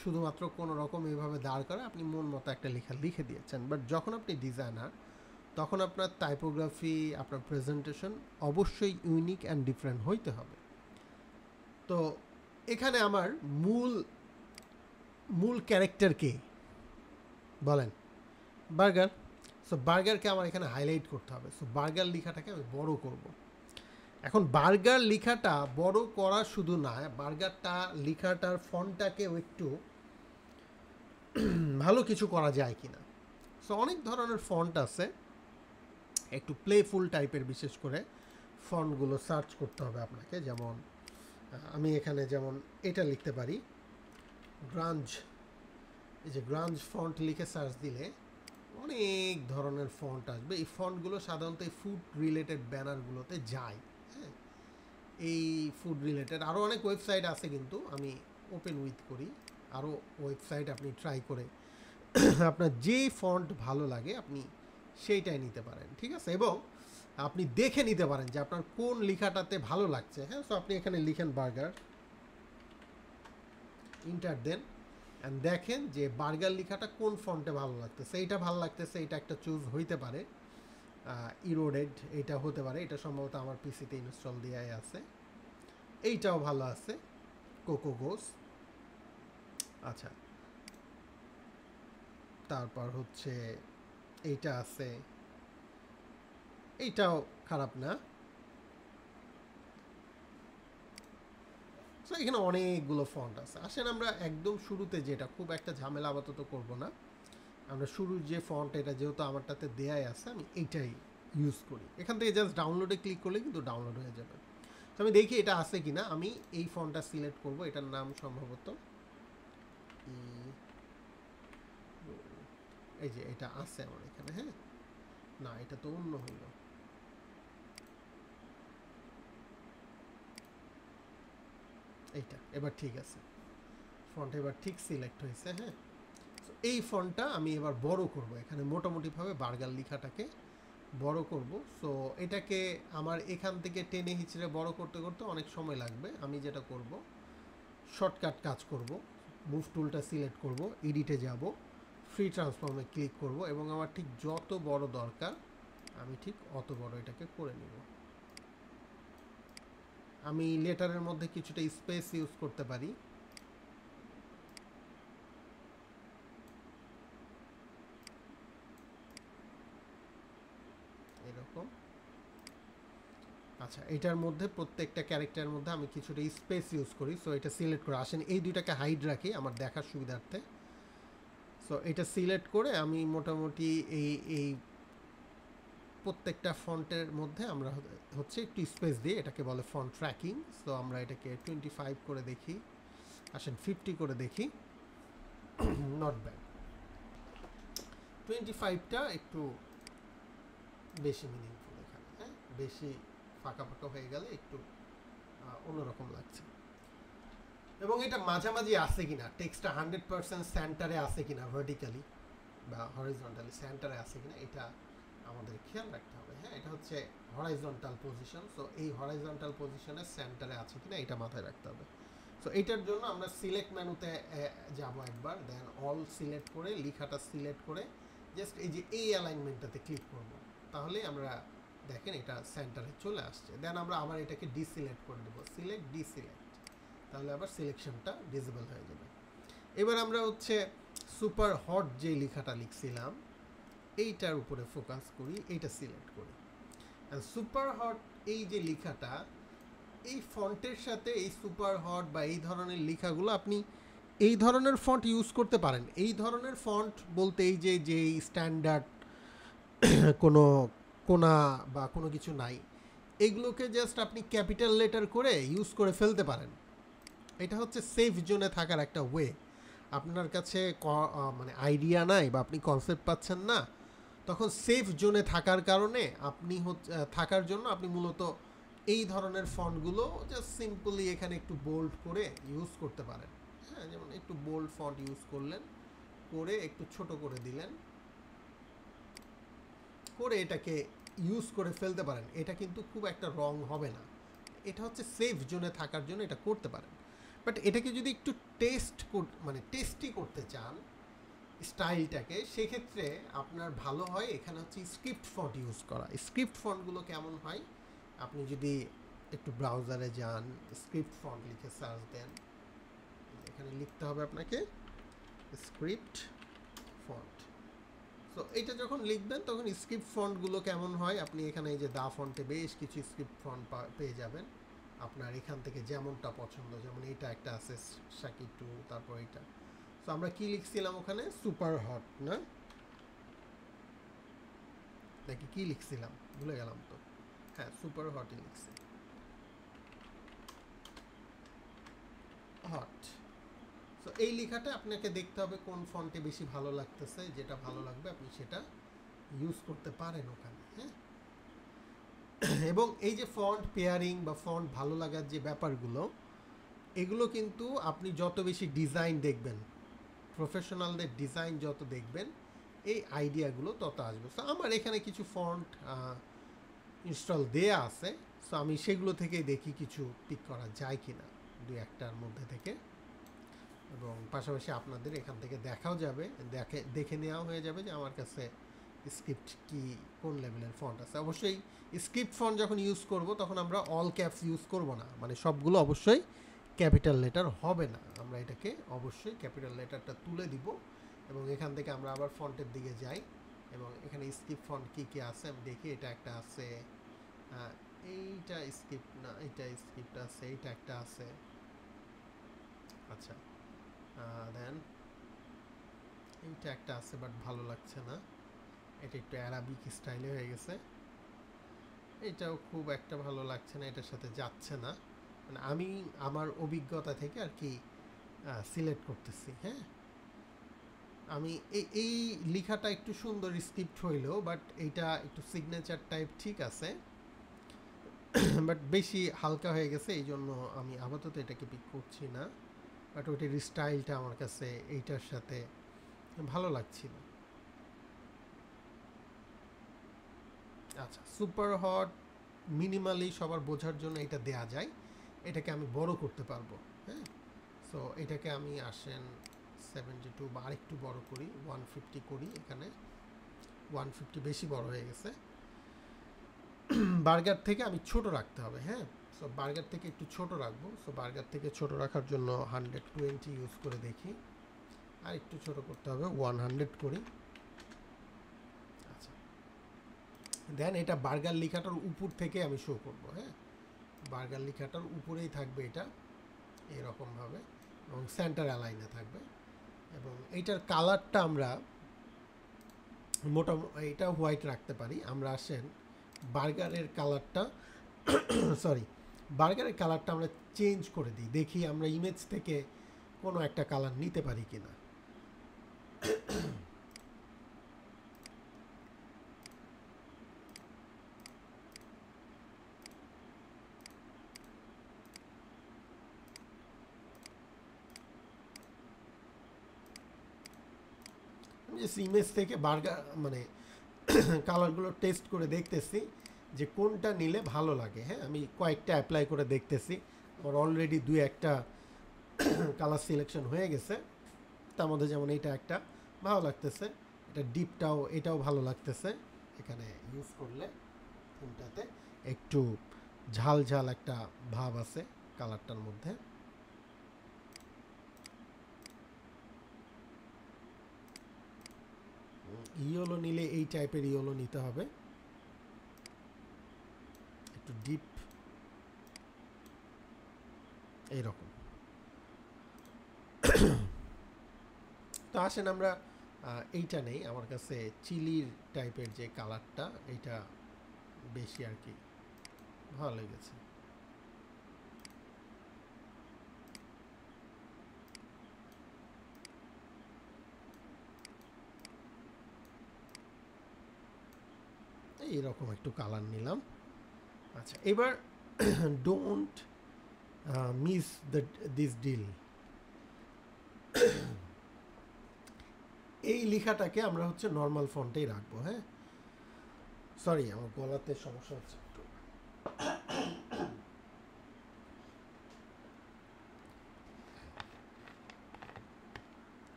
শুধুমাত্র কোনো রকম এইভাবে দাঁড় করে আপনি মন মতো একটা লেখা লিখে দিয়েছেন। বাট যখন আপনি ডিজাইনার, তখন আপনার টাইপোগ্রাফি, আপনার প্রেজেন্টেশন অবশ্যই ইউনিক অ্যান্ড ডিফারেন্ট হইতে হবে। তো এখানে আমার মূল মূল ক্যারেক্টার কে বলেন? বার্গার। সো বার্গারকে আমার এখানে হাইলাইট করতে হবে, সো বার্গার লেখাটাকে আমি বড় করব। এখন বার্গার লেখাটা বড় করা শুধু না, বার্গারটা লেখাটার ফন্টটাকেও একটু ভালো কিছু করা যায় কিনা। সো অনেক ধরনের ফন্ট আছে, একটু প্লেফুল টাইপের বিশেষ করে ফন্টগুলো সার্চ করতে হবে আপনাকে। যেমন আমি এখানে যেমন এটা লিখতে পারি, গ্রাঞ্জ, এই যে গ্রাঞ্জ ফন্ট লিখে সার্চ দিলে অনেক ধরনের ফন্ট আসবে। এই ফন্টগুলো সাধারণত এই ফুড রিলেটেড ব্যানারগুলোতে যায়। হ্যাঁ, এই ফুড রিলেটেড আরও অনেক ওয়েবসাইট আছে, কিন্তু আমি ওপেন উইথ করি আরও ওয়েবসাইট। আপনি ট্রাই করে আপনার যে ফন্ট ভালো লাগে আপনি সেইটাই নিতে পারেন, ঠিক আছে? এবং আপনি দেখে নিতে পারেন যে আপনার কোন লেখাটাতে ভালো লাগছে। হ্যাঁ, সো আপনি এখানে লিখেন বার্গার, ইন্টার দেন, অ্যান্ড দেখেন যে বার্গার লেখাটা কোন ফন্টে ভালো লাগতেছে। এইটা ভালো লাগতেছে, এটা একটা চুজ হইতে পারে। ইরোডেড এটা হতে পারে, এটা সম্ভবত আমার পিসিতে ইনস্টল দেওয়াই আছে। এইটাও ভালো আছে, কোকো গোস। আচ্ছা, তারপর হচ্ছে এইটা আছে, এইটাও খারাপ না। সো এখানে অনেকগুলো ফন্ট আছে। আসেন আমরা একদম শুরুতে, যেটা খুব একটা ঝামেলা আপাতত করব না, আমরা শুরুর যে ফন্ট, এটা যেহেতু আমারটাতে দেয়াই আছে, আমি এইটাই ইউজ করি। এখান থেকে জাস্ট ডাউনলোডে ক্লিক করলে কিন্তু ডাউনলোড হয়ে যাবে। তো আমি দেখি এটা আছে কি না। আমি এই ফন্টটা সিলেক্ট করব, এটার নাম সম্ভবত এই যে এটা আছে আমার এখানে। হ্যাঁ, না এটা তো অন্য হইল। এইটা এবার ঠিক আছে, ফন্ট এবার ঠিক সিলেক্ট হয়েছে। হ্যাঁ, এই ফন্টটা আমি এবার বড় করব, এখানে মোটামুটিভাবে বার্গার লেখাটাকে বড় করব। সো এটাকে আমার এখান থেকে টেনে হিচড়ে বড় করতে করতে অনেক সময় লাগবে। আমি যেটা করব, শর্টকাট কাজ করব, মুভ টুলটা সিলেক্ট করব, এডিটে যাব, ফ্রি ট্রান্সফর্মে ক্লিক করব, এবং আমার ঠিক যত বড় দরকার আমি ঠিক অত বড় এটাকে করে নেব। আমি লেটারের মধ্যে কিছুটা স্পেস ইউজ করতে পারি, এরকম। আচ্ছা, এটার মধ্যে প্রত্যেকটা ক্যারেক্টারের মধ্যে আমি কিছুটা স্পেস ইউজ করি। সো এটা সিলেক্ট করে আসেন, এই দুইটাকে হাইড রাখি আমার দেখার সুবিধার্থে। সো এটা সিলেক্ট করে আমি মোটামুটি এই এই প্রত্যেকটা ফন্টের মধ্যে আমরা হচ্ছে একটু স্পেস দিয়ে, এটাকে বলে ফন্ট ট্র্যাকিং। সো আমরা এটাকে 25 করে দেখি, আসেন 50 করে দেখি। নট ব্যাড, 25টা একটু বেশি মিনিংফুল এখানে। হ্যাঁ, বেশি ফাঁকা ফাঁকা হয়ে গেলে একটু অন্যরকম লাগছে। এবং এটা মাঝামাঝি আছে কিনা, টেক্সটটা 100% সেন্টারে আছে কিনা, ভার্টিক্যালি বা হরিজন্টালি সেন্টারে আছে কিনা, এটা আমাদের খেয়াল রাখতে হবে। হ্যাঁ, এটা হচ্ছে হরাইজন্টাল পজিশন। সো এই হরাইজন্টাল পজিশনে সেন্টারে আছে কিনা এটা মাথায় রাখতে হবে। সো এইটার জন্য আমরা সিলেক্ট মেনুতে যাব একবার, দেন অল সিলেক্ট করে লেখাটা সিলেক্ট করে জাস্ট এই যে এই অ্যালাইনমেন্টটাতে ক্লিক করব, তাহলে আমরা দেখেন এটা সেন্টারে চলে আসছে। দেন আমরা আবার এটাকে ডিসিলেক্ট করে দেবো, সিলেক্ট ডিসিলেক্ট, তাহলে আবার সিলেকশনটা ডিসেবল হয়ে যাবে। এবার আমরা হচ্ছে সুপার হট যে লেখাটা লিখছিলাম এইটার উপরে ফোকাস করি, এইটা সিলেক্ট করি। সুপার হট এই যে লেখাটা, এই ফন্টের সাথে এই সুপার হট বা এই ধরনের লেখাগুলো আপনি এই ধরনের ফন্ট ইউজ করতে পারেন। এই ধরনের ফন্ট বলতে এই যে যে স্ট্যান্ডার্ড কোনো কোনা বা কোনো কিছু নাই, এগুলোকে জাস্ট আপনি ক্যাপিটাল লেটার করে ইউজ করে ফেলতে পারেন। এটা হচ্ছে সেফ জোনে থাকার একটা ওয়ে। আপনার কাছে মানে আইডিয়া নাই বা আপনি কনসেপ্ট পাচ্ছেন না, তখন সেফ জোনে থাকার কারণে আপনি থাকার জন্য আপনি মূলত এই ধরনের ফন্টগুলো জাস্ট সিম্পলি এখানে একটু বোল্ড করে ইউজ করতে পারেন। হ্যাঁ, যেমন একটু বোল্ড ফন্ট ইউজ করলেন, করে একটু ছোট করে দিলেন, করে এটাকে ইউজ করে ফেলতে পারেন। এটা কিন্তু খুব একটা রং হবে না। এটা হচ্ছে সেফ জোনে থাকার জন্য এটা করতে পারেন। বাট এটাকে যদি একটু মানে টেস্টি করতে চান স্টাইলটাকে, সেক্ষেত্রে আপনার ভালো হয় এখানে হচ্ছে স্ক্রিপ্ট ফন্ট ইউজ করা। স্ক্রিপ্ট ফন্টগুলো কেমন হয়, আপনি যদি একটু ব্রাউজারে যান, স্ক্রিপ্ট ফন্ট লিখে সার্চ দেন, এখানে লিখতে হবে আপনাকে স্ক্রিপ্ট ফন্ট। সো এটা যখন লিখবেন তখন স্ক্রিপ্ট ফন্টগুলো কেমন হয়, আপনি এখানে এই যে দা ফন্টে বেশ কিছু স্ক্রিপ্ট ফন্ট পেয়ে যাবেন আপনার এখান থেকে যেমনটা পছন্দ। যেমন এইটা একটা আছে শাকি টু, তারপর এইটা। সো আমরা কি লিখছিলাম ওখানে, সুপার হট না নাকি কি লিখছিলাম ভুলে গেলাম তো। হ্যাঁ, সুপার হটই লিখছি, হট। সো এই লেখাটা আপনাকে দেখতে হবে কোন ফন্টে বেশি ভালো লাগতেছে, যেটা ভালো লাগবে আপনি সেটা ইউজ করতে পারেন ওখানে, হ্যাঁ। এবং এই যে ফন্ট পেয়ারিং বা ফন্ট ভালো লাগার যে ব্যাপারগুলো, এগুলো কিন্তু আপনি যত বেশি ডিজাইন দেখবেন, প্রফেশনালদের ডিজাইন যত দেখবেন, এই আইডিয়াগুলো তত আসবে। সো আমার এখানে কিছু ফন্ট ইনস্টল দেয়া আছে, সো আমি সেগুলো থেকেই দেখি কিছু পিক করা যায় কি না দু একটার মধ্যে থেকে, এবং পাশাপাশি আপনাদের এখান থেকে দেখাও যাবে, দেখে নেওয়া হয়ে যাবে যে আমার কাছে স্ক্রিপ্ট কি কোন লেভেলের ফন্ট আছে। অবশ্যই স্ক্রিপ্ট ফন্ট যখন ইউজ করব তখন আমরা অল ক্যাপস ইউজ করব না, মানে সবগুলো অবশ্যই ক্যাপিটাল লেটার হবে না, আমরা এটাকে অবশ্যই ক্যাপিটাল লেটারটা তুলে দিব। এবং এখান থেকে আমরা আবার ফন্টের দিকে যাই এবং এখানে স্ক্রিপ্ট ফন্ট কী কী আছে আমি দেখি। এটা একটা আছে, এইটা স্ক্রিপ্ট না, এটা স্ক্রিপ্ট আছে, এইটা একটা আছে। আচ্ছা, দেন এইটা একটা আছে বাট ভালো লাগছে না, এটা একটু অ্যারাবিক স্টাইলে হয়ে গেছে। এটাও খুব একটা ভালো লাগছে না, এটার সাথে যাচ্ছে না, মানে আমি আমার অভিজ্ঞতা থেকে আর কি সিলেক্ট করতেছি, হ্যাঁ। আমি এই লেখাটা একটু সুন্দর স্ক্রিপ্ট হইলেও, বাট এইটা একটু সিগনেচার টাইপ ঠিক আছে, বাট বেশি হালকা হয়ে গেছে, এই জন্য আমি আপাতত এটাকে পিক করছি না। বাট ওইটার স্টাইলটা আমার কাছে এইটার সাথে ভালো লাগছিল। আচ্ছা, সুপার হট মিনিমালি সবার বোঝার জন্য এটা দেয়া যায়, এটাকে আমি বড় করতে পারবো, হ্যাঁ। সো এটাকে আমি আসেন 72 বা আরেকটু বড় করি, 150 করি, এখানে 150 বেশি বড় হয়ে গেছে। বার্গার থেকে আমি ছোট রাখতে হবে, হ্যাঁ। সো বার্গার থেকে একটু ছোট রাখবো। সো বার্গার থেকে ছোট রাখার জন্য 120 ইউজ করে দেখি, আর একটু ছোট করতে হবে, 100 করি। আচ্ছা, দেন এটা বার্গার লেখাটার উপর থেকে আমি শো করবো, হ্যাঁ। বার্গার লেখাটার উপরেই থাকবে এটা এরকমভাবে, এবং সেন্টার অ্যালাইনে থাকবে। এবং এইটার কালারটা আমরা এটা হোয়াইট রাখতে পারি। আমরা আসেন বার্গারের কালারটা বার্গারের কালারটা আমরা চেঞ্জ করে দিই, দেখি আমরা ইমেজ থেকে কোনো একটা কালার নিতে পারি কিনা। ইমেজ থেকে বার্গার মানে কালারগুলো টেস্ট করে দেখতেছি যে কোনটা নিলে ভালো লাগে, হ্যাঁ। আমি কয়েকটা অ্যাপ্লাই করে দেখতেছি, আমার অলরেডি দুই একটা কালার সিলেকশন হয়ে গেছে। তার মধ্যে যেমন এইটা একটা ভালো লাগতেছে, এটা ডিপটাও এটাও ভালো লাগতেছে, এখানে ইউজ করলে ফোনটাতে একটু ঝাল ঝাল একটা ভাব আছে কালারটার মধ্যে। ইয়েলো নিলে এই টাইপের ইয়েলো নিতে হবে, একটু ডিপ এইরকম। তো আসেন আমরা এইটা নেই, আমার কাছে চিলির টাইপের যে কালারটা এইটা বেশি আর কি ভালো লেগেছে। এইরকম একটু কালার নিলাম। আচ্ছা, এবার ডোন্ট মিস দিস ডিল, এই লেখাটাকে আমরা হচ্ছে নর্মাল ফন্টেই রাখবো, হ্যাঁ। সরি, আমার গলাতে সমস্যা হচ্ছে একটু।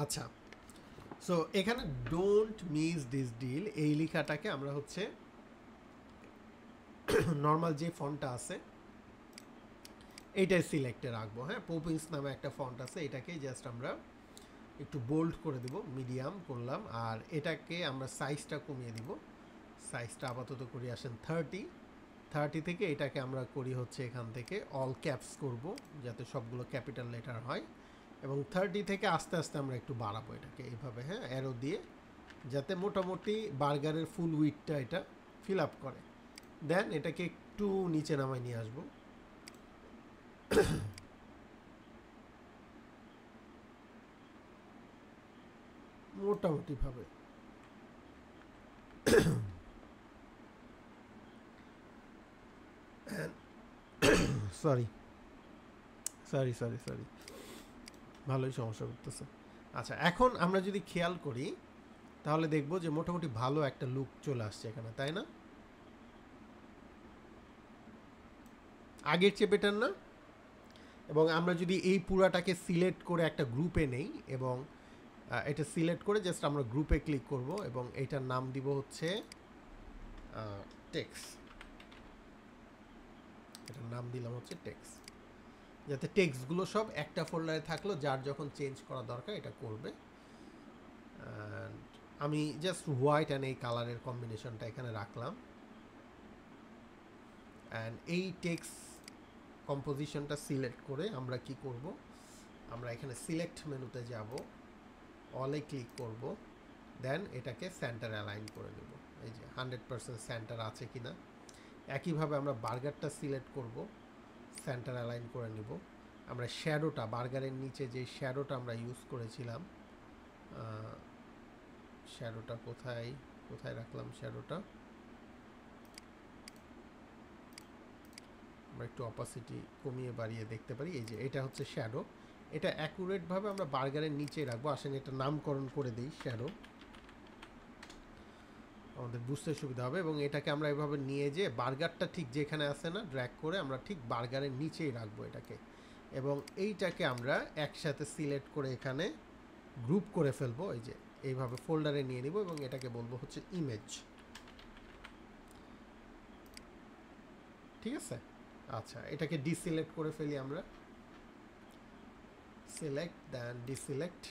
আচ্ছা, সো এখানে ডোন্ট মিস দিস ডিল এই লেখাটাকে আমরা হচ্ছে নর্মাল যে ফন্টটা আছে এইটাই সিলেক্টে রাখবো, হ্যাঁ। পপিংস নামে একটা ফন্ট আছে, এটাকেই জাস্ট আমরা একটু বোল্ড করে দিব, মিডিয়াম করলাম, আর এটাকে আমরা সাইজটা কমিয়ে দিব। সাইজটা আপাতত করি আসেন 30 থেকে এটাকে আমরা করি হচ্ছে এখান থেকে অল ক্যাপস করব, যাতে সবগুলো ক্যাপিটাল লেটার হয়। এবং 30 থেকে আস্তে আস্তে আমরা একটু বাড়াবো এটাকে এইভাবে, হ্যাঁ, অ্যারো দিয়ে, যাতে মোটামুটি বার্গারের ফুল উইডটা এটা ফিল আপ করে। দেন এটাকে একটু নিচে নামায় নিয়ে আসবো, মোটামুটিভাবে। সরি সরি সরি সরি ভালোই সমস্যা করতেছে। আচ্ছা, এখন আমরা যদি খেয়াল করি তাহলে দেখব যে মোটামুটি ভালো একটা লুক চলে আসছে এখানে, তাই না? আগের চেয়ে বেটার না? এবং আমরা যদি এই পুরাটাকে সিলেক্ট করে একটা গ্রুপে নেই এবং এটা সিলেক্ট করে জাস্ট আমরা গ্রুপে ক্লিক করব এবং এটার নাম দিব হচ্ছে টেক্স। এটার নাম দিলাম হচ্ছে টেক্স, যাতে টেক্সটগুলো সব একটা ফোল্ডারে থাকলো, যার যখন চেঞ্জ করা দরকার এটা করবে। অ্যান্ড আমি জাস্ট হোয়াইট অ্যান্ড এই কালারের কম্বিনেশনটা এখানে রাখলাম। অ্যান্ড এই টেক্সট কম্পোজিশনটা সিলেক্ট করে আমরা কি করব, আমরা এখানে সিলেক্ট মেনুতে যাব, অলে ক্লিক করব, দেন এটাকে সেন্টার অ্যালাইন করে দেব, এই যে 100% সেন্টার আছে কিনা। একইভাবে আমরা বার্গারটা সিলেক্ট করব, সেন্টার অ্যালাইন করে নিব। আমরা শ্যাডোটা, বার্গারের নিচে যে শ্যাডোটা আমরা ইউজ করেছিলাম, শ্যাডোটা কোথায় কোথায় রাখলাম, শ্যাডোটা আমরা একটু অপাসিটি কমিয়ে বাড়িয়ে দেখতে পারি। এই যে এটা হচ্ছে শ্যাডো, এটা অ্যাকুরেটভাবে আমরা বার্গারের নিচে রাখবো। আসেন এটা নামকরণ করে দিই শ্যাডো, আমাদের বুঝতে সুবিধা হবে। এবং এটাকে আমরা এভাবে নিয়ে যে বার্গারটা ঠিক যেখানে আছে না, ড্র্যাগ করে আমরা ঠিক বার্গারের নিচেই রাখবো এটাকে। এবং এইটাকে আমরা একসাথে সিলেক্ট করে এখানে গ্রুপ করে ফেলবো, এই যে এইভাবে ফোল্ডারে নিয়ে নিব এবং এটাকে বলবো হচ্ছে ইমেজ। ঠিক আছে? আচ্ছা, এটাকে ডিসিলেক্ট করে ফেলি আমরা, সিলেক্ট দেন ডিসিলেক্ট।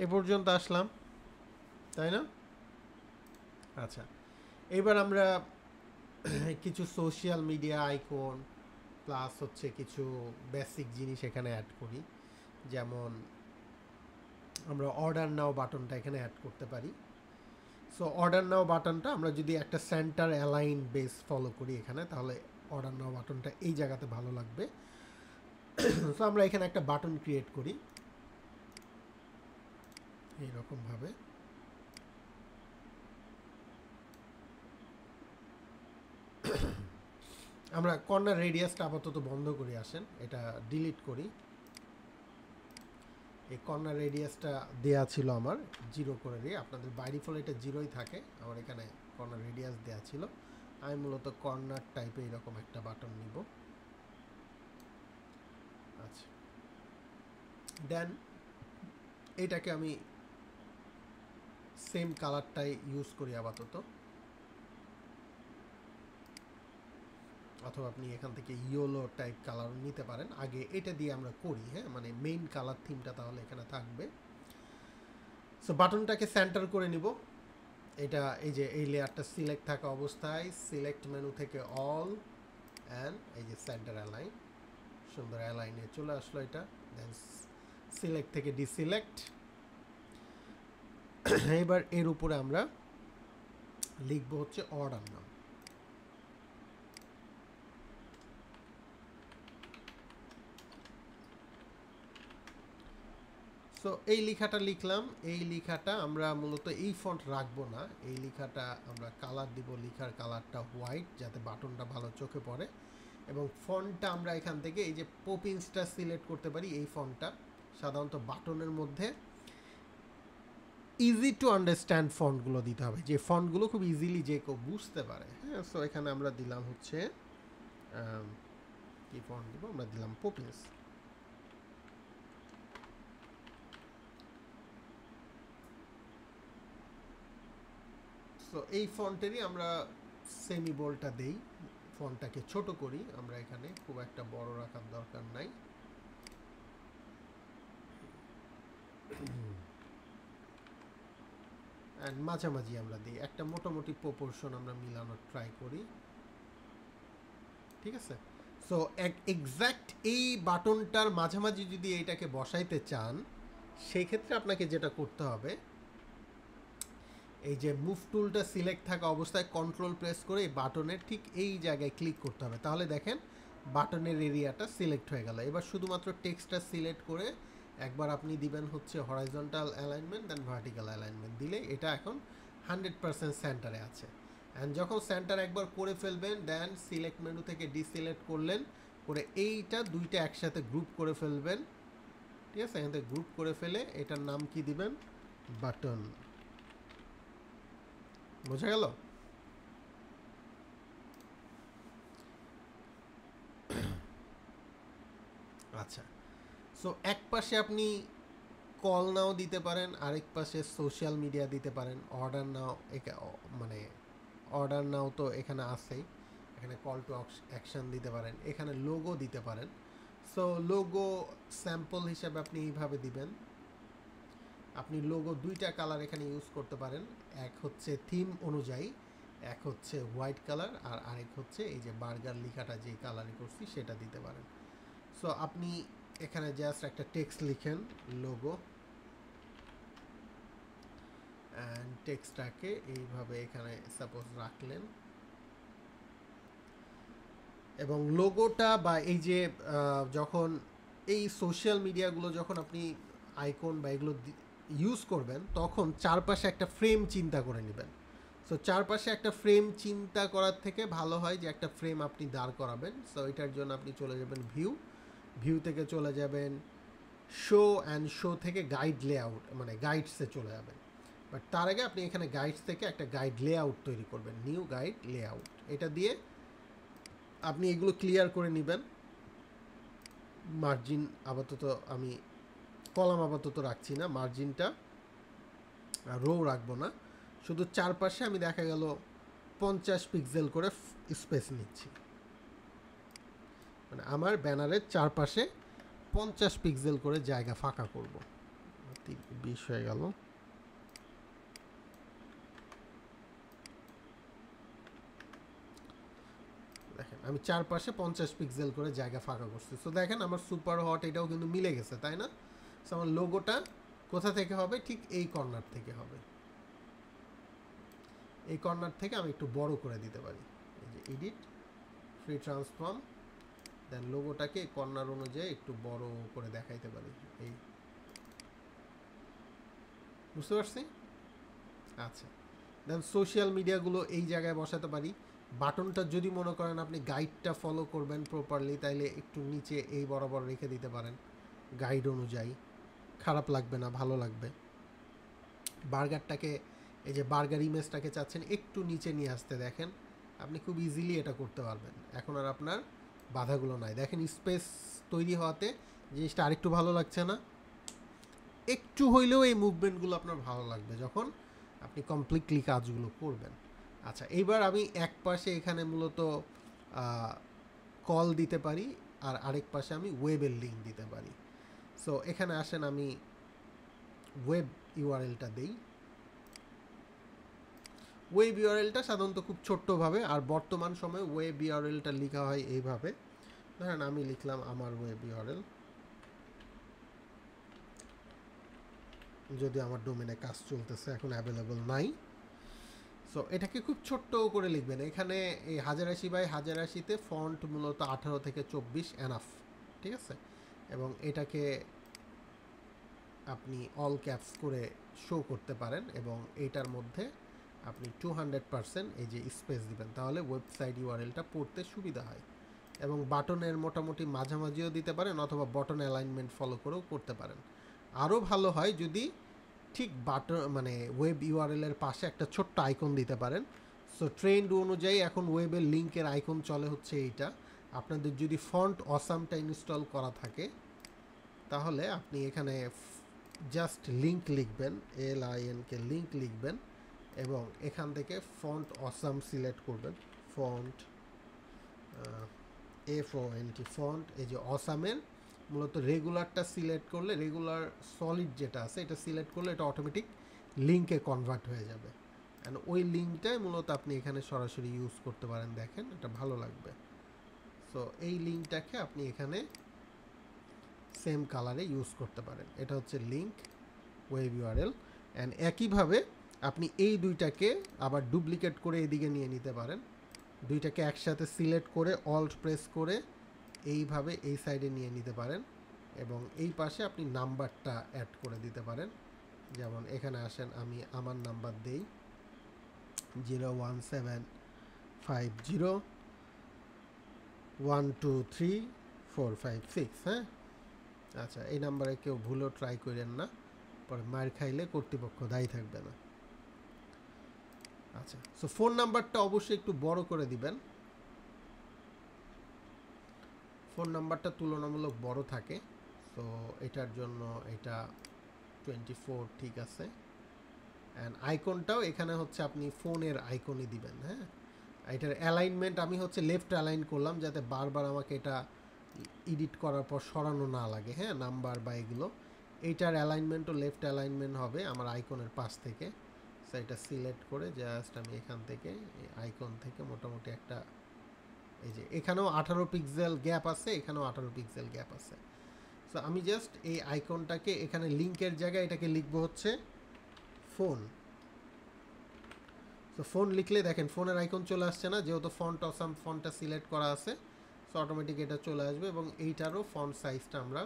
এ পর্যন্ত আসলাম, তাই না? আচ্ছা, এবার আমরা কিছু সোশ্যাল মিডিয়া আইকন প্লাস হচ্ছে কিছু বেসিক জিনিস এখানে অ্যাড করি। যেমন আমরা অর্ডার নাও বাটনটা এখানে অ্যাড করতে পারি। সো অর্ডার নাও বাটনটা আমরা যদি একটা সেন্টার অ্যালাইন বেস ফলো করি এখানে, তাহলে অর্ডার নাও বাটনটা এই জায়গাতে ভালো লাগবে। সো আমরা এখানে একটা বাটন ক্রিয়েট করি এইরকমভাবে। আমরা কর্নার রেডিয়াসটা আপাতত বন্ধ করে আসেন, এটা ডিলিট করি। এই কর্নার রেডিয়াসটা দেয়া ছিল আমার, 0 করে দিই। আপনাদের বাই ডিফল্ট এটা 0ই থাকে, আমার এখানে কর্নার রেডিয়াস দেয়া ছিল। আমি মূলত কর্নার টাইপে এরকম একটা বাটন নিব। আচ্ছা, দেন এটাকে আমি সেম কালারটাই ইউজ করি আপাতত, অথবা আপনি এখান থেকে ইয়েলো টাইপ কালার নিতে পারেন। আগে এটা দিয়ে আমরা করি, হ্যাঁ, মানে মেইন কালার থিমটা তাহলে এখানে থাকবে। সো বাটনটাকে সেন্টার করে নিব। এটা এই যে এই লেয়ারটা সিলেক্ট থাকা অবস্থায় সিলেক্ট মেনু থেকে অল অ্যান্ড এই যে সেন্টার অ্যালাইন, সুন্দর অ্যালাইনে চলে আসলো এটা। দেন সিলেক্ট থেকে ডিসিলেক্ট। এবার এর উপরে আমরা লিখবো হচ্ছে অর্ডার নাম। সো এই লেখাটা লিখলাম। এই লেখাটা আমরা মূলত এই ফন্ট রাখবো না, এই লেখাটা আমরা কালার দিব, লেখার কালারটা হোয়াইট, যাতে বাটনটা ভালো চোখে পড়ে। এবং ফন্টটা আমরা এখান থেকে এই যে পপিন্সটা সিলেক্ট করতে পারি। এই ফন্টটা সাধারণত বাটনের মধ্যে ইজি টু আন্ডারস্ট্যান্ড ফন্টগুলো দিতে হবে, যে ফন্টগুলো খুব ইজিলি যে কেউ বুঝতে পারে। হ্যাঁ, সো এখানে আমরা দিলাম হচ্ছে কি ফন্ট দিব, আমরা দিলাম পপিন্স। সো এই ফন্টেরই আমরা সেমি বোল্ডটা দেই, ফন্টটাকে ছোট করি আমরা এখানে, খুব একটা বড় রাখার দরকার নাই। অ্যান্ড মাঝামাঝি আমরা দিই, একটা মোটামুটি প্রপোর্শন আমরা মিলানোর ট্রাই করি। ঠিক আছে? সো এক্স্যাক্ট এই বাটনটার মাঝামাঝি যদি এইটাকে বসাইতে চান, সেই ক্ষেত্রে আপনাকে যেটা করতে হবে, এই যে মুভ টুলটা সিলেক্ট থাকা অবস্থায় কন্ট্রোল প্রেস করে এই বাটনের ঠিক এই জায়গায় ক্লিক করতে হবে, তাহলে দেখেন বাটনের এরিয়াটা সিলেক্ট হয়ে গেল। এবার শুধুমাত্র টেক্সটটা সিলেক্ট করে একবার আপনি দিবেন হচ্ছে হরাইজন্টাল অ্যালাইনমেন্ট দেন ভার্টিক্যাল অ্যালাইনমেন্ট, দিলে এটা এখন 100% সেন্টারে আছে। অ্যান্ড যখন সেন্টার একবার করে ফেলবেন দেন সিলেক্ট মেনু থেকে ডিসিলেক্ট করলেন, করে এইটা দুইটা একসাথে গ্রুপ করে ফেলবেন, ঠিক আছে? এখান থেকে গ্রুপ করে ফেলে এটার নাম কি দিবেন, বাটন। বোঝা গেল? আচ্ছা, সো এক পাশে আপনি কল নাও দিতে পারেন, আরেক পাশে সোশ্যাল মিডিয়া দিতে পারেন, অর্ডার নাও, মানে অর্ডার নাও তো এখানে আছেই, এখানে কল টু অ্যাকশন দিতে পারেন, এখানে লোগো দিতে পারেন। সো লোগো স্যাম্পল হিসাবে আপনি এইভাবে দিবেন। আপনি লোগো দুইটা কালার এখানে ইউজ করতে পারেন, এক হচ্ছে থিম অনুযায়ী, এক হচ্ছে হোয়াইট কালার, আর আরেক হচ্ছে এই যে বার্গার লেখাটা যেই কালারে করছি সেটা দিতে পারেন। সো আপনি এখানে জাস্ট একটা টেক্সট লিখেন লোগো, অ্যান্ড টেক্সটটাকে এইভাবে এখানে সাপোজ রাখলেন, এবং লোগোটা বা এই যে যখন এই সোশ্যাল মিডিয়াগুলো যখন আপনি আইকন বা এগুলো ইউজ করবেন তখন চারপাশে একটা ফ্রেম চিন্তা করে নেবেন। সো চারপাশে একটা ফ্রেম চিন্তা করার থেকে ভালো হয় যে একটা ফ্রেম আপনি দাঁড় করাবেন। সো এটার জন্য আপনি চলে যাবেন ভিউ থেকে চলে যাবেন শো, অ্যান্ড শো থেকে গাইড লেআউট মানে গাইডসে চলে যাবেন। বাট তার আগে আপনি এখানে গাইডস থেকে একটা গাইড লেআউট তৈরি করবেন, নিউ গাইড লেআউট। এটা দিয়ে আপনি এগুলো ক্লিয়ার করে নেবেন। মার্জিন আপাতত আমি কলাম আপাতত রাখছি না, মার্জিনটা রো রাখবো না, শুধু চারপাশে আমি দেখা গেল 50 পিক্সেল করে স্পেস নিচ্ছি, মানে আমার ব্যানারের চারপাশে 50 পিক্সেল করে জায়গা ফাঁকা করব। 20 হয়ে গেল। দেখেন আমি চারপাশে 50 পিক্সেল করে জায়গা ফাঁকা করছি। সো দেখেন আমার সুপার হট এটাও কিন্তু মিলে গেছে, তাই না? সো আমার লোগোটা কোথা থেকে হবে, ঠিক এই কর্নার থেকে হবে। এই কর্নার থেকে আমি একটু বড় করে দিতে পারি, এই যে এডিট ফ্রি ট্রান্সফর্ম, দেন লোগোটাকে কর্নার অনুযায়ী একটু বড় করে দেখাইতে পারি, এই বুঝতে পারছি? আচ্ছা, দেন সোশ্যাল মিডিয়াগুলো এই জায়গায় বসাতে পারি। বাটনটা যদি মনে করেন আপনি গাইডটা ফলো করবেন প্রপারলি, তাইলে একটু নিচে এই বরাবর রেখে দিতে পারেন গাইড অনুযায়ী, খারাপ লাগবে না, ভালো লাগবে। বার্গারটাকে এই যে বার্গার ইমেজটাকে চাচ্ছেন একটু নিচে নিয়ে আসতে, দেখেন আপনি খুব ইজিলি এটা করতে পারবেন। এখন আর আপনার বাধাগুলো নাই, দেখেন স্পেস তৈরি হওয়াতে জিনিসটা আরেকটু ভালো লাগছে না? একটু হইলেও এই মুভমেন্টগুলো আপনার ভালো লাগবে যখন আপনি কমপ্লিটলি কাজগুলো করবেন। আচ্ছা, এইবার আমি এক পাশে এখানে মূলত কল দিতে পারি, আর আরেক পাশে আমি ওয়েবের লিঙ্ক দিতে পারি। সো এখানে আসেন আমি ওয়েব ইউআরএলটা দেই। ওয়েব ইউআরএলটা সাধারণত খুব ছোট্টভাবে, আর বর্তমান সময়ে ওয়েব ইউআরএলটা লেখা হয় এইভাবে। ধরেন আমি লিখলাম আমার ওয়েব ইউআরএল, যদি আমার ডোমেনে কাজ চলতেছে, এখন অ্যাভেলেবল নাই। সো এটাকে খুব ছোট্ট করে লিখবেন। এখানে এই 1080x1080-তে ফন্ট মূলত 18 থেকে 24 এনাফ, ঠিক আছে? এবং এটাকে আপনি অল ক্যাপস করে শো করতে পারেন, এবং এইটার মধ্যে আপনি 200% এই যে স্পেস দিবেন, তাহলে ওয়েবসাইট ইউআরএলটা পড়তে সুবিধা হয়। এবং বাটনের মোটামুটি মাঝামাঝিও দিতে পারেন, অথবা বটন অ্যালাইনমেন্ট ফলো করেও করতে পারেন। আরও ভালো হয় যদি ঠিক বাটন মানে ওয়েব ইউআরএলের পাশে একটা ছোট্ট আইকন দিতে পারেন। সো ট্রেন্ড অনুযায়ী এখন ওয়েবের লিঙ্কের আইকন চলে হচ্ছে এইটা। আপনাদের যদি ফন্ট অসামটা ইনস্টল করা থাকে তাহলে আপনি এখানে জাস্ট লিঙ্ক লিখবেন, LINK লিঙ্ক লিখবেন, এবং এখান থেকে ফন্ট অসাম সিলেক্ট করবেন, ফন্ট FONT ফন্ট, এই যে অসামের মূলত রেগুলারটা সিলেক্ট করলে, রেগুলার সলিড যেটা আছে এটা সিলেক্ট করলে এটা অটোমেটিক লিঙ্কে কনভার্ট হয়ে যাবে। অ্যান্ড ওই লিঙ্কটাই মূলত আপনি এখানে সরাসরি ইউজ করতে পারেন, দেখেন এটা ভালো লাগবে। সো এই লিঙ্কটাকে আপনি এখানে সেম কালারে ইউজ করতে পারেন। এটা হচ্ছে লিঙ্ক ওয়েব ইউআরএল। অ্যান্ড একইভাবে আপনি এই দুইটাকে আবার ডুপ্লিকেট করে এদিকে নিয়ে নিতে পারেন, দুইটাকে একসাথে সিলেক্ট করে অল্ট প্রেস করে এইভাবে এই সাইডে নিয়ে নিতে পারেন এবং এই পাশে আপনি নাম্বারটা অ্যাড করে দিতে পারেন। যেমন এখানে আসেন, আমি আমার নাম্বার দেই 01750123456। হ্যাঁ, আচ্ছা, এই নাম্বারে কেউ ভুলও ট্রাই করেন না, পরে মার খাইলে কর্তৃপক্ষ দায়ী থাকবে না। আচ্ছা, সো ফোন নাম্বারটা অবশ্যই একটু বড় করে দিবেন, ফোন নাম্বারটা তুলনামূলক বড় থাকে, তো এটার জন্য এটা 24 ঠিক আছে। অ্যান্ড আইকনটাও এখানে হচ্ছে আপনি ফোনের আইকনই দিবেন। হ্যাঁ, এটার অ্যালাইনমেন্ট আমি হচ্ছে লেফট অ্যালাইন করলাম যাতে বারবার আমাকে এটা এডিট করার পর সরানো না লাগে। হ্যাঁ, নাম্বার বা এগুলো, এইটার অ্যালাইনমেন্টও লেফট অ্যালাইনমেন্ট হবে আমার আইকনের পাশ থেকে। সো এটা সিলেক্ট করে জাস্ট আমি এখান থেকে আইকন থেকে মোটামুটি একটা, এই যে এখানেও 18 পিক্সেল গ্যাপ আছে, এখানেও 18 পিক্সেল গ্যাপ আছে। সো আমি জাস্ট এই আইকনটাকে এখানে লিঙ্কের জায়গায় এটাকে লিখবো হচ্ছে ফোন। তো ফোন লিখলে দেখেন ফোনের আইকন চলে আসছে না, যেহেতু ফন্ট অসাম ফন্টটা সিলেক্ট করা আছে, সো অটোমেটিক এটা চলে আসবে। এবং এইটারও ফন্ট সাইজটা আমরা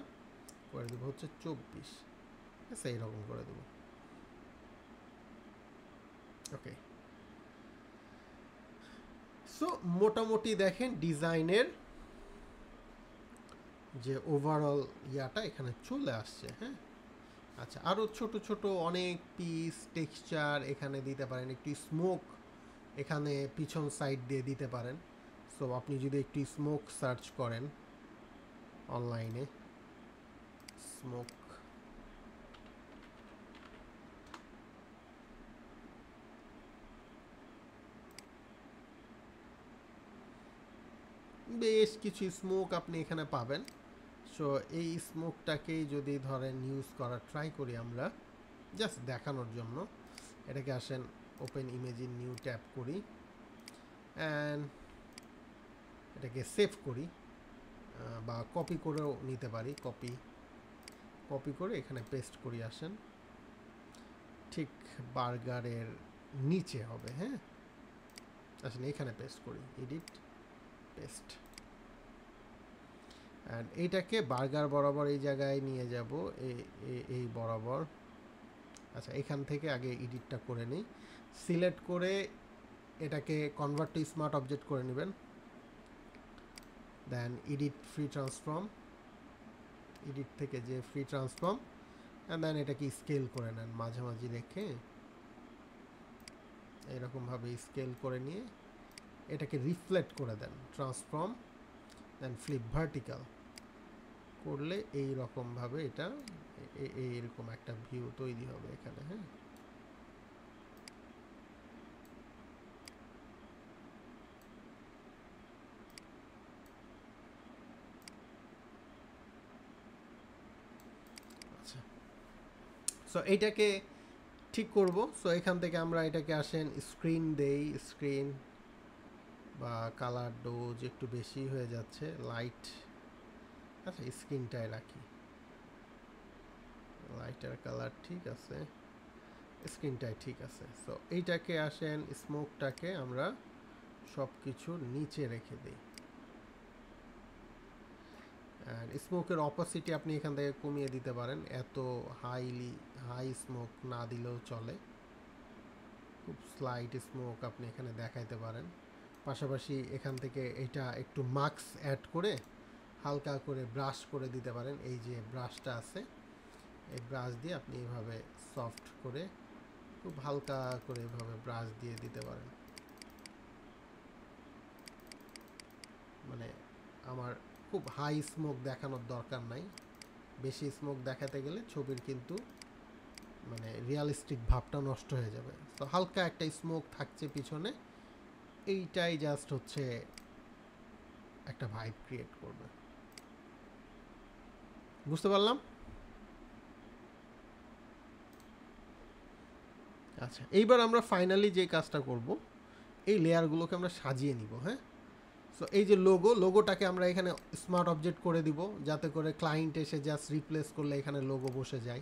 করে দেবো হচ্ছে 24, আচ্ছা এইরকম করে দেবো। ওকে, সো মোটামুটি দেখেন ডিজাইনের যে ওভারঅল ইয়াটা এখানে চলে আসছে। হ্যাঁ, আচ্ছা, আরও ছোট ছোট অনেক পিস টেক্সচার এখানে দিতে পারেন, একটু স্মোক এখানে পিছন সাইড দিয়ে দিতে পারেন। সো আপনি যদি একটু স্মোক সার্চ করেন অনলাইনে, স্মোক, বেশ কিছু স্মোক আপনি এখানে পাবেন। সো এই স্মোকটাকেই যদি ধরেন ইউজ করার ট্রাই করি আমরা জাস্ট দেখানোর জন্য, এটাকে আসেন open image in new tab করি অ্যান্ড এটাকে সেভ করি, বা কপি করেও নিতে পারি, কপি করে এখানে পেস্ট করি। আসেন ঠিক বার্গারের নিচে হবে। হ্যাঁ, আসেন এখানে পেস্ট করি, এডিট পেস্ট, অ্যান্ড এইটাকে বার্গার বরাবর এই জায়গায় নিয়ে যাব, এই বরাবর। আচ্ছা, এখান থেকে আগে এডিটটা করে নিই, সিলেক্ট করে এটাকে কনভার্ট টু স্মার্ট অবজেক্ট করে নেবেন, দেন এডিট ফ্রি ট্রান্সফর্ম, এডিট থেকে যে ফ্রি ট্রান্সফর্ম, অ্যান্ড দেন এটাকে স্কেল করে নেন মাঝামাঝি রেখে, এরকমভাবে স্কেল করে নিয়ে এটাকে রিফ্লেক্ট করে দেন, ট্রান্সফর্ম দেন ফ্লিপ ভার্টিক্যাল করলে এই রকমভাবে এটা এইরকম একটা ভিউ তৈরি হবে এখানে। হ্যাঁ, আচ্ছা, সো এইটাকে ঠিক করব। সো এখান থেকে আমরা এটাকে আসেন স্ক্রিন দেই, স্ক্রিন বা কালার ডোজ একটু বেশি হয়ে যাচ্ছে, লাইট, আচ্ছা স্ক্রিনটায় রাখি, লাইটার কালার ঠিক আছে, স্ক্রিনটাই ঠিক আছে। সো এইটাকে আসেন স্মোকটাকে আমরা সব কিছুর নিচে রেখে দিই, আর স্মোকের অপোসিটি আপনি এখান থেকে কমিয়ে দিতে পারেন, এত হাই স্মোক না দিলেও চলে, খুব স্লাইট স্মোক আপনি এখানে দেখাইতে পারেন। পাশাপাশি এখান থেকে এটা একটু মাস্ক অ্যাড করে হালকা করে ব্রাশ করে দিতে পারেন, এই যে ব্রাশটা আছে এই ব্রাশ দিয়ে আপনি এইভাবে সফট করে খুব হালকা করে এভাবে ব্রাশ দিয়ে দিতে পারেন। মানে আমার খুব হাই স্মোক দেখানোর দরকার নাই, বেশি স্মোক দেখাতে গেলে ছবির কিন্তু মানে রিয়ালিস্টিক ভাবটা নষ্ট হয়ে যাবে। তো হালকা একটা স্মোক থাকছে পিছনে, এইটাই জাস্ট হচ্ছে একটা ভাইব ক্রিয়েট করবে। বুঝতে পারলাম? আচ্ছা, এইবার আমরা ফাইনালি যে কাজটা করব, এই লেয়ারগুলোকে আমরা সাজিয়ে নিব। হ্যাঁ, সো এই যে লোগোটাকে আমরা এখানে স্মার্ট অবজেক্ট করে দিব যাতে করে ক্লায়েন্ট এসে জাস্ট রিপ্লেস করলে এখানে লোগো বসে যায়।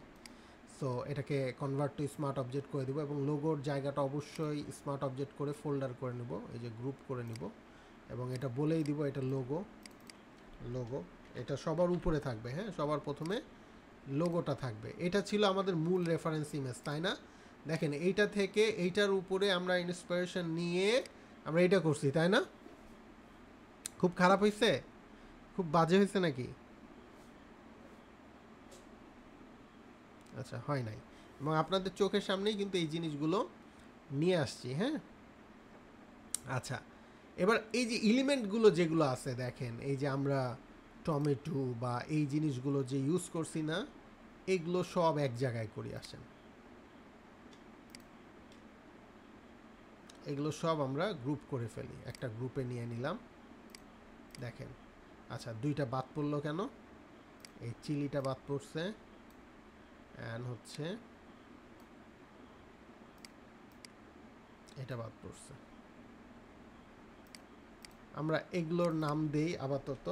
সো এটাকে কনভার্ট টু স্মার্ট অবজেক্ট করে দেবো এবং লোগোর জায়গাটা অবশ্যই স্মার্ট অবজেক্ট করে ফোল্ডার করে নেব, এই যে গ্রুপ করে নিব এবং এটা বলেই দিব এটা লোগো। এটা সবার উপরে থাকবে, হ্যাঁ, সবার প্রথমে লোগোটা থাকবে। এটা ছিল আমাদের মূল রেফারেন্স ইমেজ, তাই না? দেখেন এইটা থেকে এইটার উপরে আমরা ইন্সপিরেশন নিয়ে আমরা এটা করছি, তাই না? খুব খারাপ হয়েছে, খুব বাজে হয়েছে নাকি? আচ্ছা, হয় নাই। এবং আপনাদের চোখের সামনেই কিন্তু এই জিনিসগুলো নিয়ে আসছি, হ্যাঁ। আচ্ছা, এবার এই যে এলিমেন্টগুলো যেগুলো আছে দেখেন, এই যে আমরা টমেটো বা এই জিনিসগুলো যে ইউজ করছি না, এগুলো সব এক জায়গায় করি। আসেন, এগুলো সব আমরা গ্রুপ করে ফেলি, একটা গ্রুপে নিয়ে নিলাম। দেখেন, আচ্ছা, দুইটা বাদ পড়লো কেন? এই চিলিটা বাদ পড়ছে, অ্যান্ড হচ্ছে এটা বাদ পড়ছে। আমরা এগুলোর নাম দেই আপাতত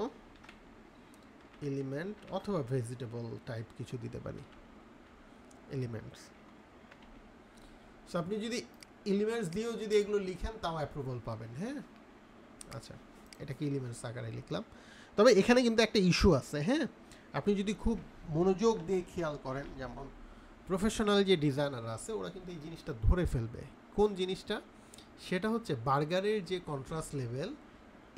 এলিমেন্ট, অথবা ভেজিটেবল টাইপ কিছু দিতে পারি, এলিমেন্টস। সো আপনি যদি এলিমেন্টস দিয়েও যদি এগুলো লিখেন তাও অ্যাপ্রুভাল পাবেন, হ্যাঁ। আচ্ছা, এটাকে এলিমেন্টস আকারে লিখলাম। তবে এখানে কিন্তু একটা ইস্যু আছে, হ্যাঁ। আপনি যদি খুব মনোযোগ দিয়ে খেয়াল করেন, যেমন প্রফেশনাল যে ডিজাইনার আছে ওরা কিন্তু এই জিনিসটা ধরে ফেলবে। কোন জিনিসটা? সেটা হচ্ছে বার্গারের যে কন্ট্রাস্ট লেভেল,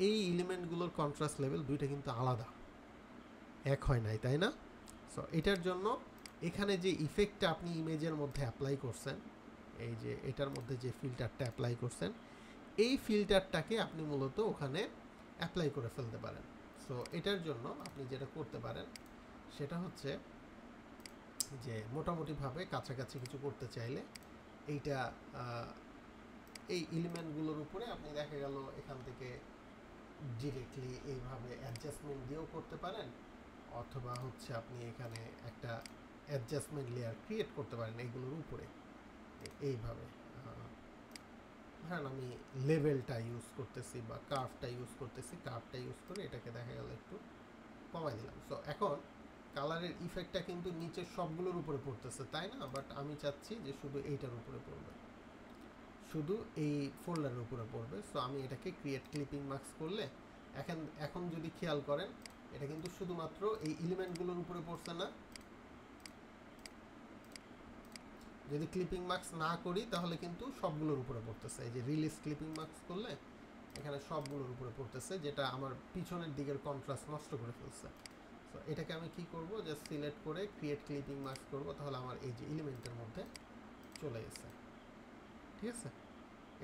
এই এলিমেন্টগুলোর কন্ট্রাস্ট লেভেল দুইটা কিন্তু আলাদা, এক হয় নাই, তাই না? সো এটার জন্য এখানে যে ইফেক্টটা আপনি ইমেজের মধ্যে অ্যাপ্লাই করছেন, এই যে এটার মধ্যে যে ফিল্টারটা অ্যাপ্লাই করছেন, এই ফিল্টারটাকে আপনি মূলত ওখানে অ্যাপ্লাই করে ফেলতে পারেন। সো এটার জন্য আপনি যেটা করতে পারেন সেটা হচ্ছে যে মোটামুটিভাবে কাছাকাছি কিছু করতে চাইলে এইটা এই এলিমেন্টগুলোর উপরে আপনি দেখা গেল এখান থেকে ডিরেক্টলি এইভাবে অ্যাডজাস্টমেন্ট দিয়েও করতে পারেন, অথবা হচ্ছে আপনি এখানে একটা অ্যাডজাস্টমেন্ট লেয়ার ক্রিয়েট করতে পারেন এইগুলোর উপরে এইভাবে। হ্যাঁ, আমি লেভেলটা ইউজ করতেছি বা কার্ভটা ইউজ করতেছি, কার্ভটা ইউজ করে এটাকে দেখা গেল একটু কমাই দিলাম। সো এখন কালারের ইফেক্টটা কিন্তু নিচের সবগুলোর উপরে পড়তেছে, তাই না? বাট আমি চাচ্ছি যে শুধু এইটার উপরে পড়বে, শুধু এই ফোল্ডারের উপরে পড়বে। সো আমি এটাকে ক্রিয়েট ক্লিপিং মার্কস করলে এখন যদি খেয়াল করেন, এটা কিন্তু শুধুমাত্র এই এলিমেন্টগুলোর উপরে পড়ছে না। যদি ক্লিপিং মার্কস না করি তাহলে কিন্তু সবগুলোর উপরে পড়তেছে। এই যে রিলিজ ক্লিপিং মার্কস করলে এখানে সবগুলোর উপরে পড়তেছে, যেটা আমার পিছনের দিকের কন্ট্রাস্ট নষ্ট করে ফেলছে। সো এটাকে আমি কি করব, জাস্ট সিলেক্ট করে ক্রিয়েট ক্লিপিং মার্কস করব, তাহলে আমার এই যে এলিমেন্টের মধ্যে চলে গেছে। ঠিক আছে,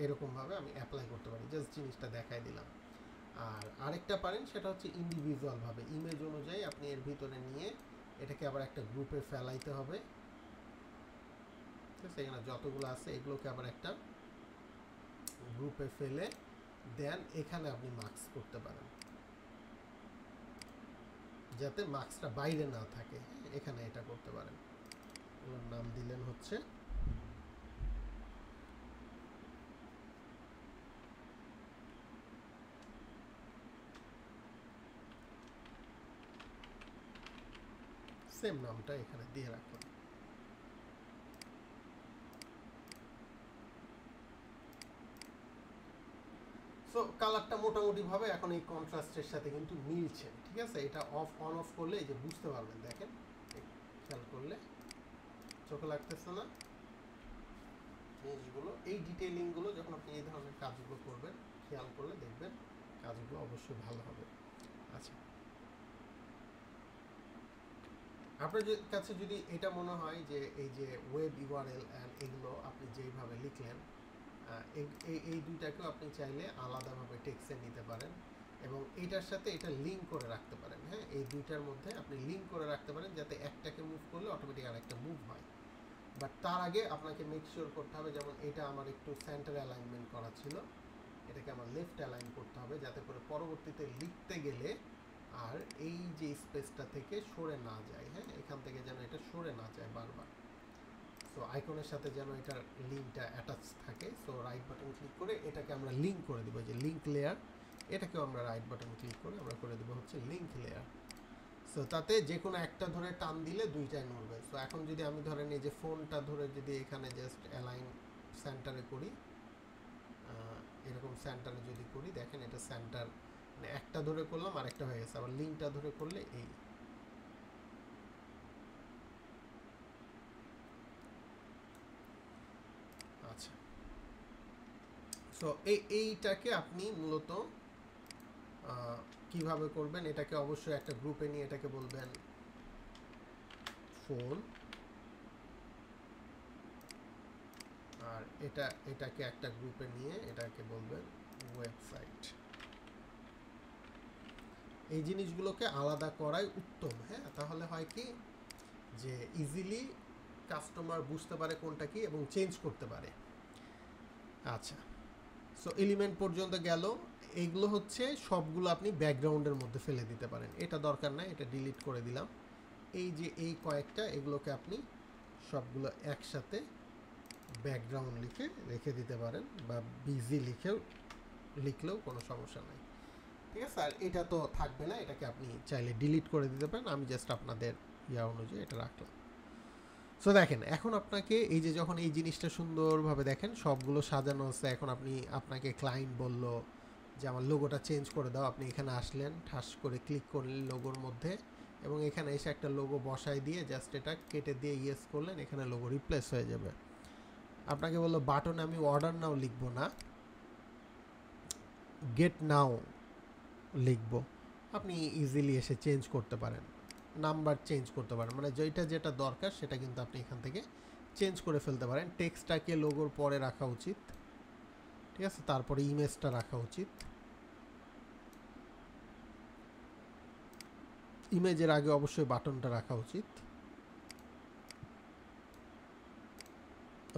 এরকমভাবে আমি অ্যাপ্লাই করতে পারি, জাস্ট জিনিসটা দেখাই দিলাম। আর আরেকটা পারেন, সেটা হচ্ছে ইন্ডিভিজুয়ালভাবে ইমেজ অনুযায়ী আপনি এর ভিতরে নিয়ে এটাকে আবার একটা গ্রুপে ফেলাইতে হবে। ঠিক আছে, এখানে যতগুলো আছে এগুলোকে আবার একটা গ্রুপে ফেলে দেন এখানে আপনি মার্কস করতে পারেন, যাতে মার্কসটা বাইরে না থাকে। এখানে এটা করতে পারেন। ওর নাম দিলেন হচ্ছে সেম নামটা এখানে দিয়ে রাখলাম। সো কালারটা মোটামুটিভাবে এখন এই কন্ট্রাস্টের সাথে কিন্তু মিলছে। ঠিক আছে, এটা অন অফ করলে এই যে বুঝতে পারবেন, দেখেন খেয়াল করলে চোখে লাগতেছে না জিনিসগুলো? এই ডিটেইলিংগুলো যখন আপনি এই ধরনের কাজগুলো করবেন, খেয়াল করলে দেখবেন কাজগুলো অবশ্যই ভালো হবে। আচ্ছা, আপনার কাছে যদি এটা মনে হয় যে এই যে ওয়েব ইউআরএল অ্যান্ড এগুলো আপনি যেইভাবে লিখলেন, এই দুইটাকেও আপনি চাইলে আলাদাভাবে টেক্সটে নিতে পারেন এবং এইটার সাথে এটা লিঙ্ক করে রাখতে পারেন। হ্যাঁ, এই দুইটার মধ্যে আপনি লিঙ্ক করে রাখতে পারেন, যাতে একটাকে মুভ করলে অটোমেটিক আরেকটা মুভ হয়। বাট তার আগে আপনাকে মেক শিওর করতে হবে, যেমন এটা আমার একটু সেন্টার অ্যালাইনমেন্ট করা ছিল, এটাকে আমার লেফট অ্যালাইন করতে হবে, যাতে করে পরবর্তীতে লিখতে গেলে আর এই যে স্পেসটা থেকে সরে না যায়। হ্যাঁ, এখান থেকে যেন এটা সরে না যায় বারবার। সো আইকনের সাথে যেন এটার লিঙ্কটা অ্যাটাচ থাকে। সো রাইট বাটন ক্লিক করে এটাকে আমরা লিঙ্ক করে দেবো, যে লিঙ্ক লেয়ার, এটাকেও আমরা রাইট বাটন ক্লিক করে আমরা করে দেবো হচ্ছে লিঙ্ক লেয়ার। সো সো তাতে যে কোনো একটা ধরে টান দিলে দুইটাই নড়বে। সো এখন যদি আমি ধরেন এই যে ফোনটা ধরে যদি এখানে জাস্ট অ্যালাইন সেন্টারে করি, এরকম সেন্টারে যদি করি, দেখেন এটা সেন্টার, মানে একটা ধরে করলাম আরেকটা হয়ে গেছে। আবার লিঙ্কটা ধরে করলে এই, আচ্ছা। সো এইটাকে আপনি মূলত কিভাবে করবেন, এটাকে অবশ্যই একটা গ্রুপে নিয়ে এটাকে বলবেন ফোন, আর এটাকে একটা গ্রুপে নিয়ে এটাকে বলবেন ওয়েবসাইট। এই জিনিসগুলোকে আলাদা করাই উত্তম। হ্যাঁ, তাহলে হয় কি যে ইজিলি কাস্টমার বুঝতে পারে কোনটা কি এবং চেঞ্জ করতে পারে। আচ্ছা, সো এলিমেন্ট পর্যন্ত গেল। এইগুলো হচ্ছে সবগুলো আপনি ব্যাকগ্রাউন্ডের মধ্যে ফেলে দিতে পারেন, এটা দরকার নাই, এটা ডিলিট করে দিলাম। এই যে এই কয়েকটা, এগুলোকে আপনি সবগুলো একসাথে ব্যাকগ্রাউন্ড লিখে রেখে দিতে পারেন, বা বিজি লিখলেও কোনো সমস্যা নাই। ঠিক আছে, আর এটা তো থাকবে না, এটাকে আপনি চাইলে ডিলিট করে দিতে পারেন। আমি জাস্ট আপনাদের ইয়া অনুযায়ী এটা রাখলাম। সো দেখেন, এখন আপনাকে এই যে যখন এই জিনিসটা সুন্দরভাবে দেখেন সবগুলো সাজানো আছে, এখন আপনাকে ক্লায়েন্ট বলল যে আমার লোগোটা চেঞ্জ করে দাও, আপনি এখানে আসলেন, ঠাস করে ক্লিক করলেন লোগোর মধ্যে, এবং এখানে এসে একটা লোগো বসায় দিয়ে জাস্ট এটা কেটে দিয়ে ইয়েস করলেন, এখানে লোগো রিপ্লেস হয়ে যাবে। আপনাকে বললো বাটনে আমি অর্ডার নাও লিখবো না, গেট নাও লিখবো, আপনি ইজিলি এসে চেঞ্জ করতে পারেন, নাম্বার চেঞ্জ করতে পারেন, মানে যেটা দরকার সেটা কিন্তু আপনি এখান থেকে চেঞ্জ করে ফেলতে পারেন। টেক্সটটাকে লোগোর পরে রাখা উচিত, ঠিক আছে, তারপরে ইমেজটা রাখা উচিত, ইমেজের আগে অবশ্যই বাটনটা রাখা উচিত।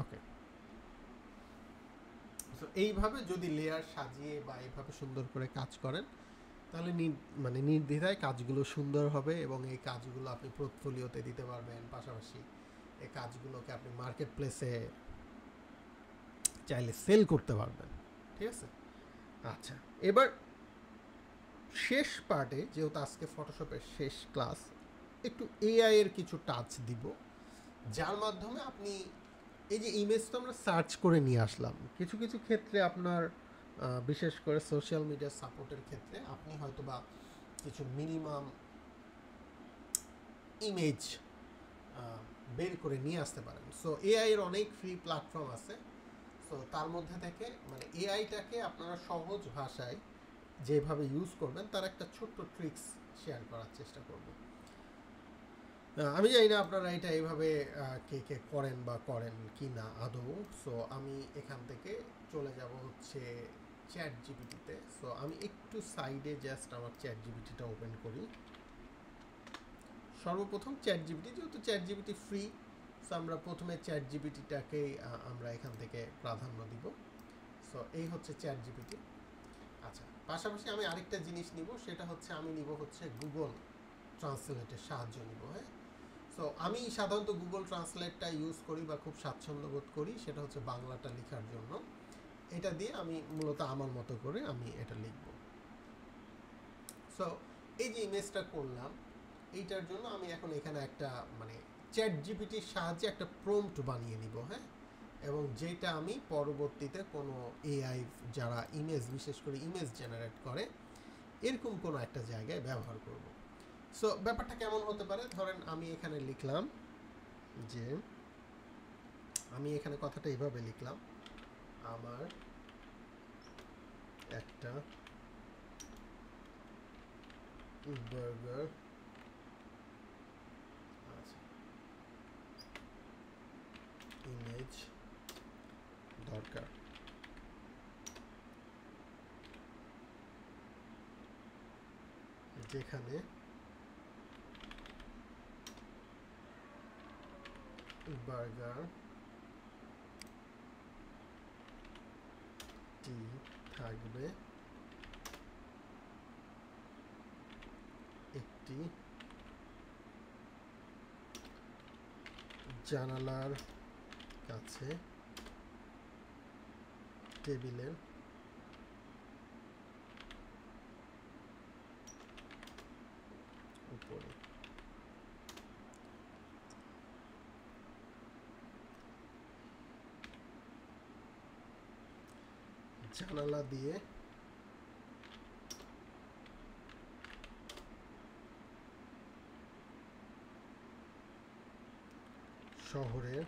ওকে, তো এইভাবে যদি লেয়ার সাজিয়ে বা এইভাবে সুন্দর করে কাজ করেন, তাহলে মানে নির্দ্বিধায় কাজগুলো সুন্দর হবে, এবং এই কাজগুলো আপনি পোর্টফোলিওতে দিতে পারবেন। পাশাপাশি এই কাজগুলোকে আপনি মার্কেট প্লেসে চাইলে সেল করতে পারবেন। ঠিক আছে, আচ্ছা, এবার শেষ পার্টে, যেহেতু আজকে ফটোশপের শেষ ক্লাস, একটু এআই এর কিছু টাচ দিব, যার মাধ্যমে আপনি এই যে ইমেজ তো আমরা সার্চ করে নিয়ে আসলাম, কিছু কিছু ক্ষেত্রে আপনার বিশেষ করে সোশ্যাল মিডিয়া সাপোর্টের ক্ষেত্রে আপনি হয়তো বা কিছু মিনিমাম ইমেজ বের করে নিয়ে আসতে পারেন। সো এআই এর অনেক ফ্রি প্ল্যাটফর্ম আছে। সো তার মধ্যে থেকে মানে এআইটাকে আপনারা সহজ ভাষায় যেভাবে ইউজ করবেন তার একটা ছোট্ট ট্রিক্স শেয়ার করার চেষ্টা করব। আমি জানি না আপনারা এটা এইভাবে কে কে করেন বা করেন কি না আদৌ। সো আমি এখান থেকে চলে যাব হচ্ছে চ্যাট জিপিটিতে। সো আমি একটু সাইডে জাস্ট আমার চ্যাট জিপিটিটা ওপেন করি। সর্বপ্রথম চ্যাট জিপিটি, যেহেতু চ্যাট জিপিটি ফ্রি, সো আমরা প্রথমে চ্যাট জিপিটিটাকেই আমরা এখান থেকে প্রাধান্য দিব। সো এই হচ্ছে চ্যাট জিপিটি। আচ্ছা, পাশাপাশি আমি আরেকটা জিনিস নিব, সেটা হচ্ছে আমি নিব হচ্ছে গুগল ট্রান্সলেটের সাহায্য নিব। হ্যাঁ, সো আমি সাধারণত গুগল ট্রান্সলেটটা ইউজ করি বা খুব স্বাচ্ছন্দ্য বোধ করি, সেটা হচ্ছে বাংলাটা লেখার জন্য। এটা দিয়ে আমি মূলত আমার মতো করে আমি এটা লিখব। সো এই যে ইমেজটা করলাম, এইটার জন্য আমি এখন এখানে একটা মানে চ্যাট জিপিটির সাহায্যে একটা প্রম্পট বানিয়ে নিব। হ্যাঁ, এবং যেটা আমি পরবর্তীতে কোনো এআই যারা ইমেজ, বিশেষ করে ইমেজ জেনারেট করে, এরকম কোনো একটা জায়গায় ব্যবহার করব। সো ব্যাপারটা কেমন হতে পারে, ধরেন আমি এখানে লিখলাম যে, আমি এখানে কথাটা এইভাবে লিখলাম, আমার একটা বার্গার ইমেজ দরকার, যেখানে বার্গার টি থাকবে, একটি জানালার কাছে টেবিলের উপরে। জানালা দিয়ে শহরের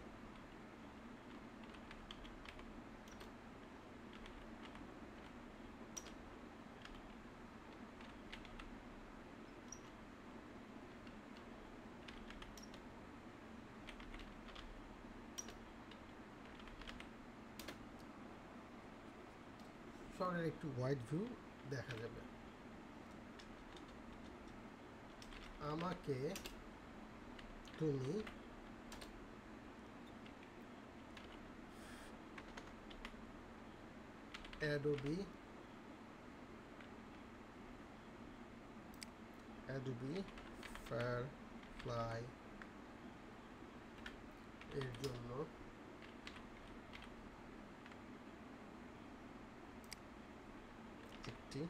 একটু ওয়াইড ভিউ দেখা যাবে। আমাকে তুমি অ্যাডোবি ফায়ারফ্লাই এর জন্য একটি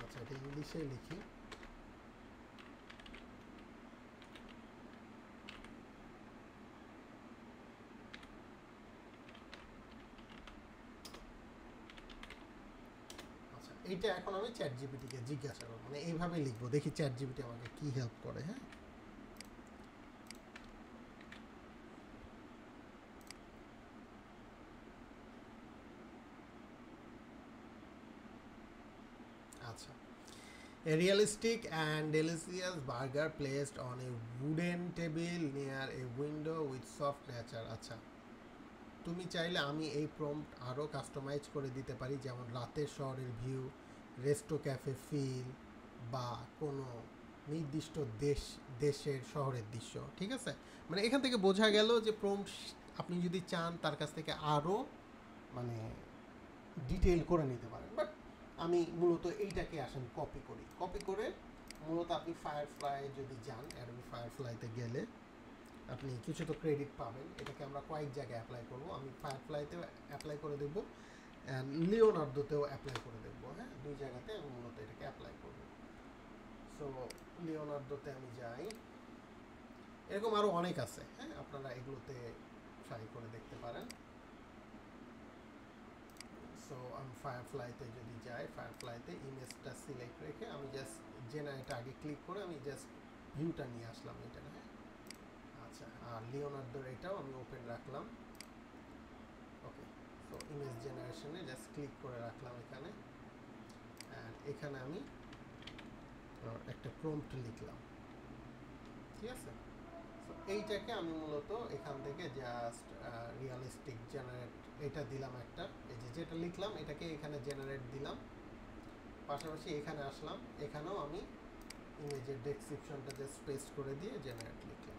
আচ্ছা এটা ইংলিশে লিখি। এইটা এখন আমি চ্যাট জিপিটিকে জিজ্ঞাসা করবো, মানে এইভাবে লিখবো, দেখি চ্যাট জিপিটি আমাকে কি হেল্প করে। হ্যাঁ, আচ্ছা। A realistic and delicious burger placed on a wooden table near a window with soft nature. আচ্ছা, তুমি চাইলে আমি এই প্রম্পট আরও কাস্টমাইজ করে দিতে পারি, যেমন রাতের শহরের ভিউ, রেস্টো ক্যাফে ফিল, বা কোনো নির্দিষ্ট দেশের শহরের দৃশ্য। ঠিক আছে, মানে এখান থেকে বোঝা গেল যে প্রম্পট আপনি যদি চান তার কাছ থেকে আরও মানে ডিটেইল করে নিতে পারেন। বাট আমি মূলত এইটাকে আসলে কপি করে মূলত আপনি ফায়ারফ্লাই যদি যান, অ্যাডোবি ফায়ারফ্লাইতে গেলে আপনি কিছু তো ক্রেডিট পাবেন। এটাকে আমরা কয়েক জায়গায় অ্যাপ্লাই করব। আমি ফায়ারফ্লাইতেও অ্যাপ্লাই করে দেব, লিওনার্দোতেও অ্যাপ্লাই করে দেবো। হ্যাঁ, দুই জায়গাতে আমি মূলত এটাকে অ্যাপ্লাই করব। সো লিওনার্দোতে আমি যাই, এরকম আরও অনেক আছে। হ্যাঁ, আপনারা এগুলোতে ট্রাই করে দেখতে পারেন। সো আমি ফায়ারফ্লাইতে যদি যাই, ফায়ারফ্লাইতে ইমেজটা সিলেক্ট রেখে আমি জাস্ট জেনারেট আগে ক্লিক করে আমি জাস্ট ভিউটা নিয়ে আসলাম এটা। হ্যাঁ, আচ্ছা, আর লিওনার্দোর এটাও আমি ওপেন রাখলাম। ওকে, সো ইমেজ জেনারেশনে জাস্ট ক্লিক করে রাখলাম এখানে, অ্যান্ড এখানে আমি একটা প্রম্পট লিখলাম। ঠিক আছে, সো এইটাকে আমি মূলত এখান থেকে জাস্ট রিয়ালিস্টিক জেনারেট এটা দিলাম একটা, এই যে যেটা লিখলাম এটাকে এখানে জেনারেট দিলাম। পাশাপাশি এখানে আসলাম, এখানেও আমি ইমেজের ডেসক্রিপশনটা জাস্ট পেস্ট করে দিয়ে জেনারেট লিখলাম।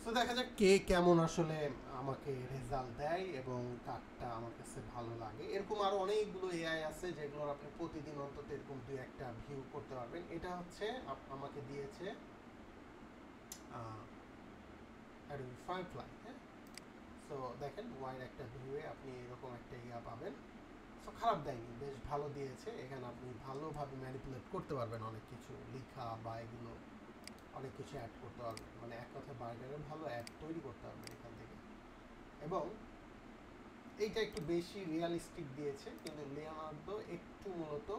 সো দেখা যাক কে কেমন আসলে আমাকে রেজাল্ট দেয় এবং কারটা আমার কাছে ভালো লাগে। এরকম আরও অনেকগুলো এআই আছে যেগুলোর আপনি প্রতিদিন অন্তত এরকম দুই একটা ভিউ করতে পারবেন। এটা হচ্ছে আমাকে দিয়েছে অ্যাডোবি ফায়ারফ্লাই। হ্যাঁ, সো দেখেন ওয়াইড একটা ভিউয়ে আপনি এরকম একটা ইয়া পাবেন। সো খারাপ দেয়নি, বেশ ভালো দিয়েছে। এখানে আপনি ভালোভাবে ম্যানিপুলেট করতে পারবেন, অনেক কিছু লেখা বা এগুলো অনেক কিছু অ্যাড করতে পারবেন, মানে এক কথায় বার্গারের ভালো অ্যাড তৈরি করতে পারবেন এখান থেকে। এবং এইটা একটু বেশি রিয়ালিস্টিক দিয়েছে, কিন্তু লিওনার্দো একটু মূলত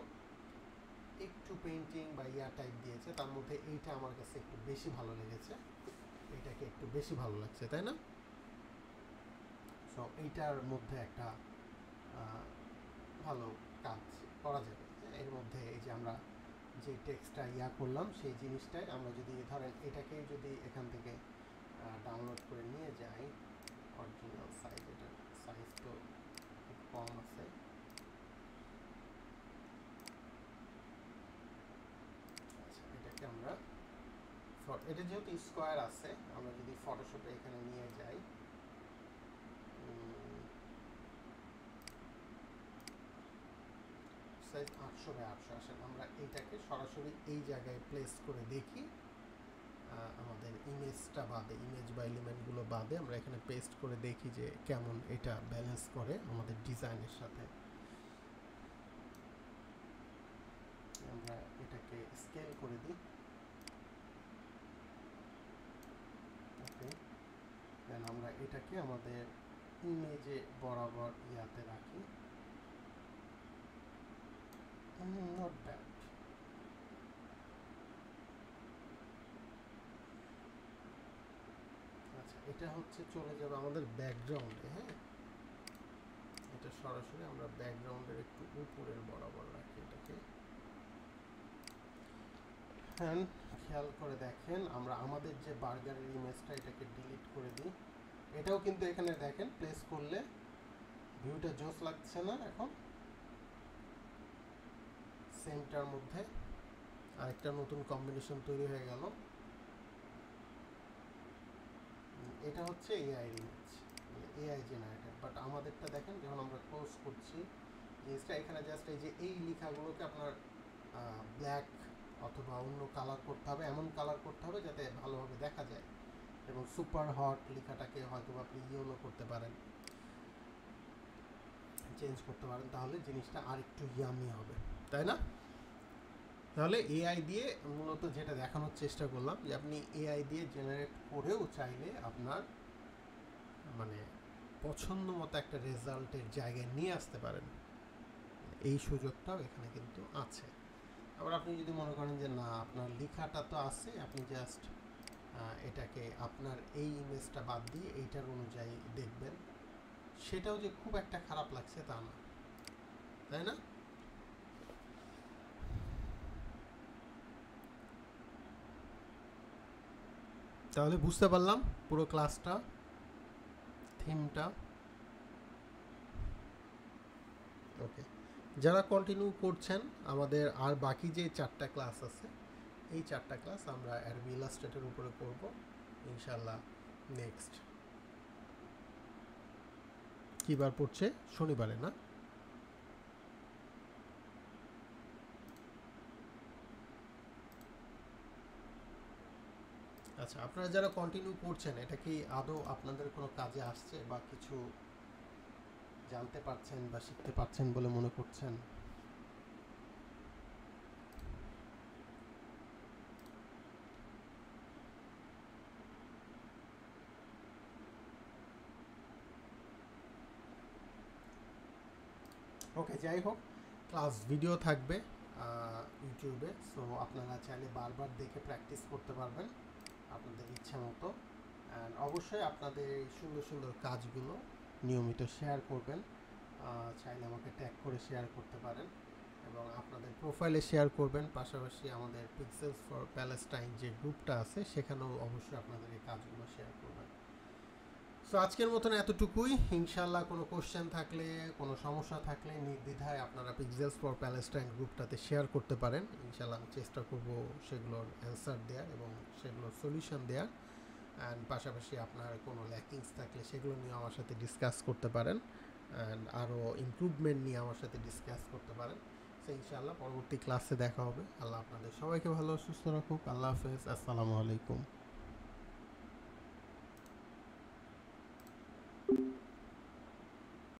একটু পেইন্টিং বা ইয়া টাইপ দিয়েছে। তার মধ্যে এইটা আমার কাছে একটু বেশি ভালো লেগেছে, এইটাকে একটু বেশি ভালো লাগছে, তাই না? সো এইটার মধ্যে একটা ভালো কাজ করা যাবে। এর মধ্যে এই যে আমরা যে টেক্সটটা ইয়া করলাম সেই জিনিসটাই আমরা যদি ধরেন এটাকেই যদি এখান থেকে ডাউনলোড করে নিয়ে যাই, অরিজিনাল সাইজ, এটার সাইজ তো খুব কম আছে। আচ্ছা, এটাকে আমরা এটা যেহেতু স্কোয়ার আছে, আমরা যদি ফটোশপে এখানে নিয়ে যাই, সাইজ 800 বাই 800 আসেন, আমরা এইটাকে সরাসরি এই জায়গায় প্লেস করে দেখি আমাদের ইমেজটা বাদে, ইমেজ বা এলিমেন্টগুলো বাদে আমরা এখানে পেস্ট করে দেখি যে কেমন এটা ব্যালেন্স করে আমাদের ডিজাইনের সাথে। আমরা এটাকে স্কেল করে দিই। ওকে, দেন আমরা এটাকে আমাদের ইমেজে বরাবর ইয়াতে রাখি। Not bad. আচ্ছা, এটা হচ্ছে চলে যাবে আমাদের ব্যাকগ্রাউন্ডে। হ্যাঁ, এটা সরাসরি আমরা ব্যাকগ্রাউন্ডের একটু উপরের বরাবর রাখি এটাকে। হ্যাঁ, খেয়াল করে দেখেন আমরা আমাদের যে বার্গারের ইমেজটা এটাকে ডিলিট করে দিই। এটাও কিন্তু এখানে দেখেন প্লেস করলে ভিউটা জোস লাগছে না? এখন সেমটার মধ্যে আরেকটা নতুন কম্বিনেশন তৈরি হয়ে গেল। এটা হচ্ছে AI image, AI generated. But আমাদেরটা দেখেন যখন আমরা ক্লোজ করছি জিনিসটা, এখানে জাস্ট এই যে এই লেখাগুলোকে আপনার ব্ল্যাক অথবা অন্য কালার করতে হবে, এমন কালার করতে হবে যাতে ভালোভাবে দেখা যায়। এবং সুপার হট লেখাটাকে হয়তো আপনি ইয়েলো করতে পারেন, চেঞ্জ করতে পারেন, তাহলে জিনিসটা আরেকটু ইয়ামি হবে, তাই না? তাহলে এআই দিয়ে মূলত যেটা দেখানোর চেষ্টা করলাম যে আপনি এআই দিয়ে জেনারেট করেও চাইলে আপনার মানে পছন্দ মতো একটা রেজাল্টের জায়গায় নিয়ে আসতে পারেন। এই সুযোগটাও এখানে কিন্তু আছে। আবার আপনি যদি মনে করেন যে না, আপনার লেখাটা তো আছে, আপনি জাস্ট এটাকে আপনার এই ইমেজটা বাদ দিয়ে এইটার অনুযায়ী দেখবেন, সেটাও যে খুব একটা খারাপ লাগছে তা না, তাই না? তাহলে বুঝতে পারলাম পুরো ক্লাসটা, থিমটা। ওকে, যারা কন্টিনিউ করছেন, আমাদের আর বাকি যে 4টা ক্লাস আছে, এই 4টা ক্লাস আমরা অ্যাডোবি ইলাস্ট্রেটর উপরে করব ইনশাল্লাহ। নেক্সট কী বার পড়ছে? শনিবারে না? আচ্ছা, আপনারা যারা কন্টিনিউ করছেন, এটা কি আদৌ আপনাদের কোনো কাজে আসছে বা কিছু জানতে পারছেন বা শিখতে পারছেন বলে মনে করছেন? ওকে, যাই হোক, ক্লাস ভিডিও থাকবে ইউটিউবে, সো আপনারা চাইলে বারবার দেখে প্র্যাকটিস করতে পারবেন আপনাদের ইচ্ছা মতো। অ্যান্ড অবশ্যই আপনাদের এই সুন্দর সুন্দর কাজগুলো নিয়মিত শেয়ার করবেন। চাইলে আমাকে ট্যাগ করে শেয়ার করতে পারেন এবং আপনাদের প্রোফাইলে শেয়ার করবেন। পাশাপাশি আমাদের পিক্সেলস ফর প্যালেস্টাইন যে গ্রুপটা আছে, সেখানেও অবশ্যই আপনাদের এই কাজগুলো শেয়ার করবেন। সো আজকের মতন এতটুকুই। ইনশাল্লাহ কোনো কোশ্চেন থাকলে, কোনো সমস্যা থাকলে নির্দ্বিধায় আপনারা পিক্সেলস ফর প্যালেস্টাইন গ্রুপটাতে শেয়ার করতে পারেন। ইনশাল্লাহ আমি চেষ্টা করব সেগুলোর অ্যান্সার দেওয়ার এবং সেগুলোর সলিউশন দেওয়ার। অ্যান্ড পাশাপাশি আপনার কোনো ল্যাকিংস থাকলে সেগুলো নিয়ে আমার সাথে ডিসকাস করতে পারেন, অ্যান্ড আরও ইমপ্রুভমেন্ট নিয়ে আমার সাথে ডিসকাস করতে পারেন। সো ইনশাআল্লাহ পরবর্তী ক্লাসে দেখা হবে। আল্লাহ আপনাদের সবাইকে ভালো সুস্থ রাখুক। আল্লাহ হাফেজ, আসসালামু আলাইকুম।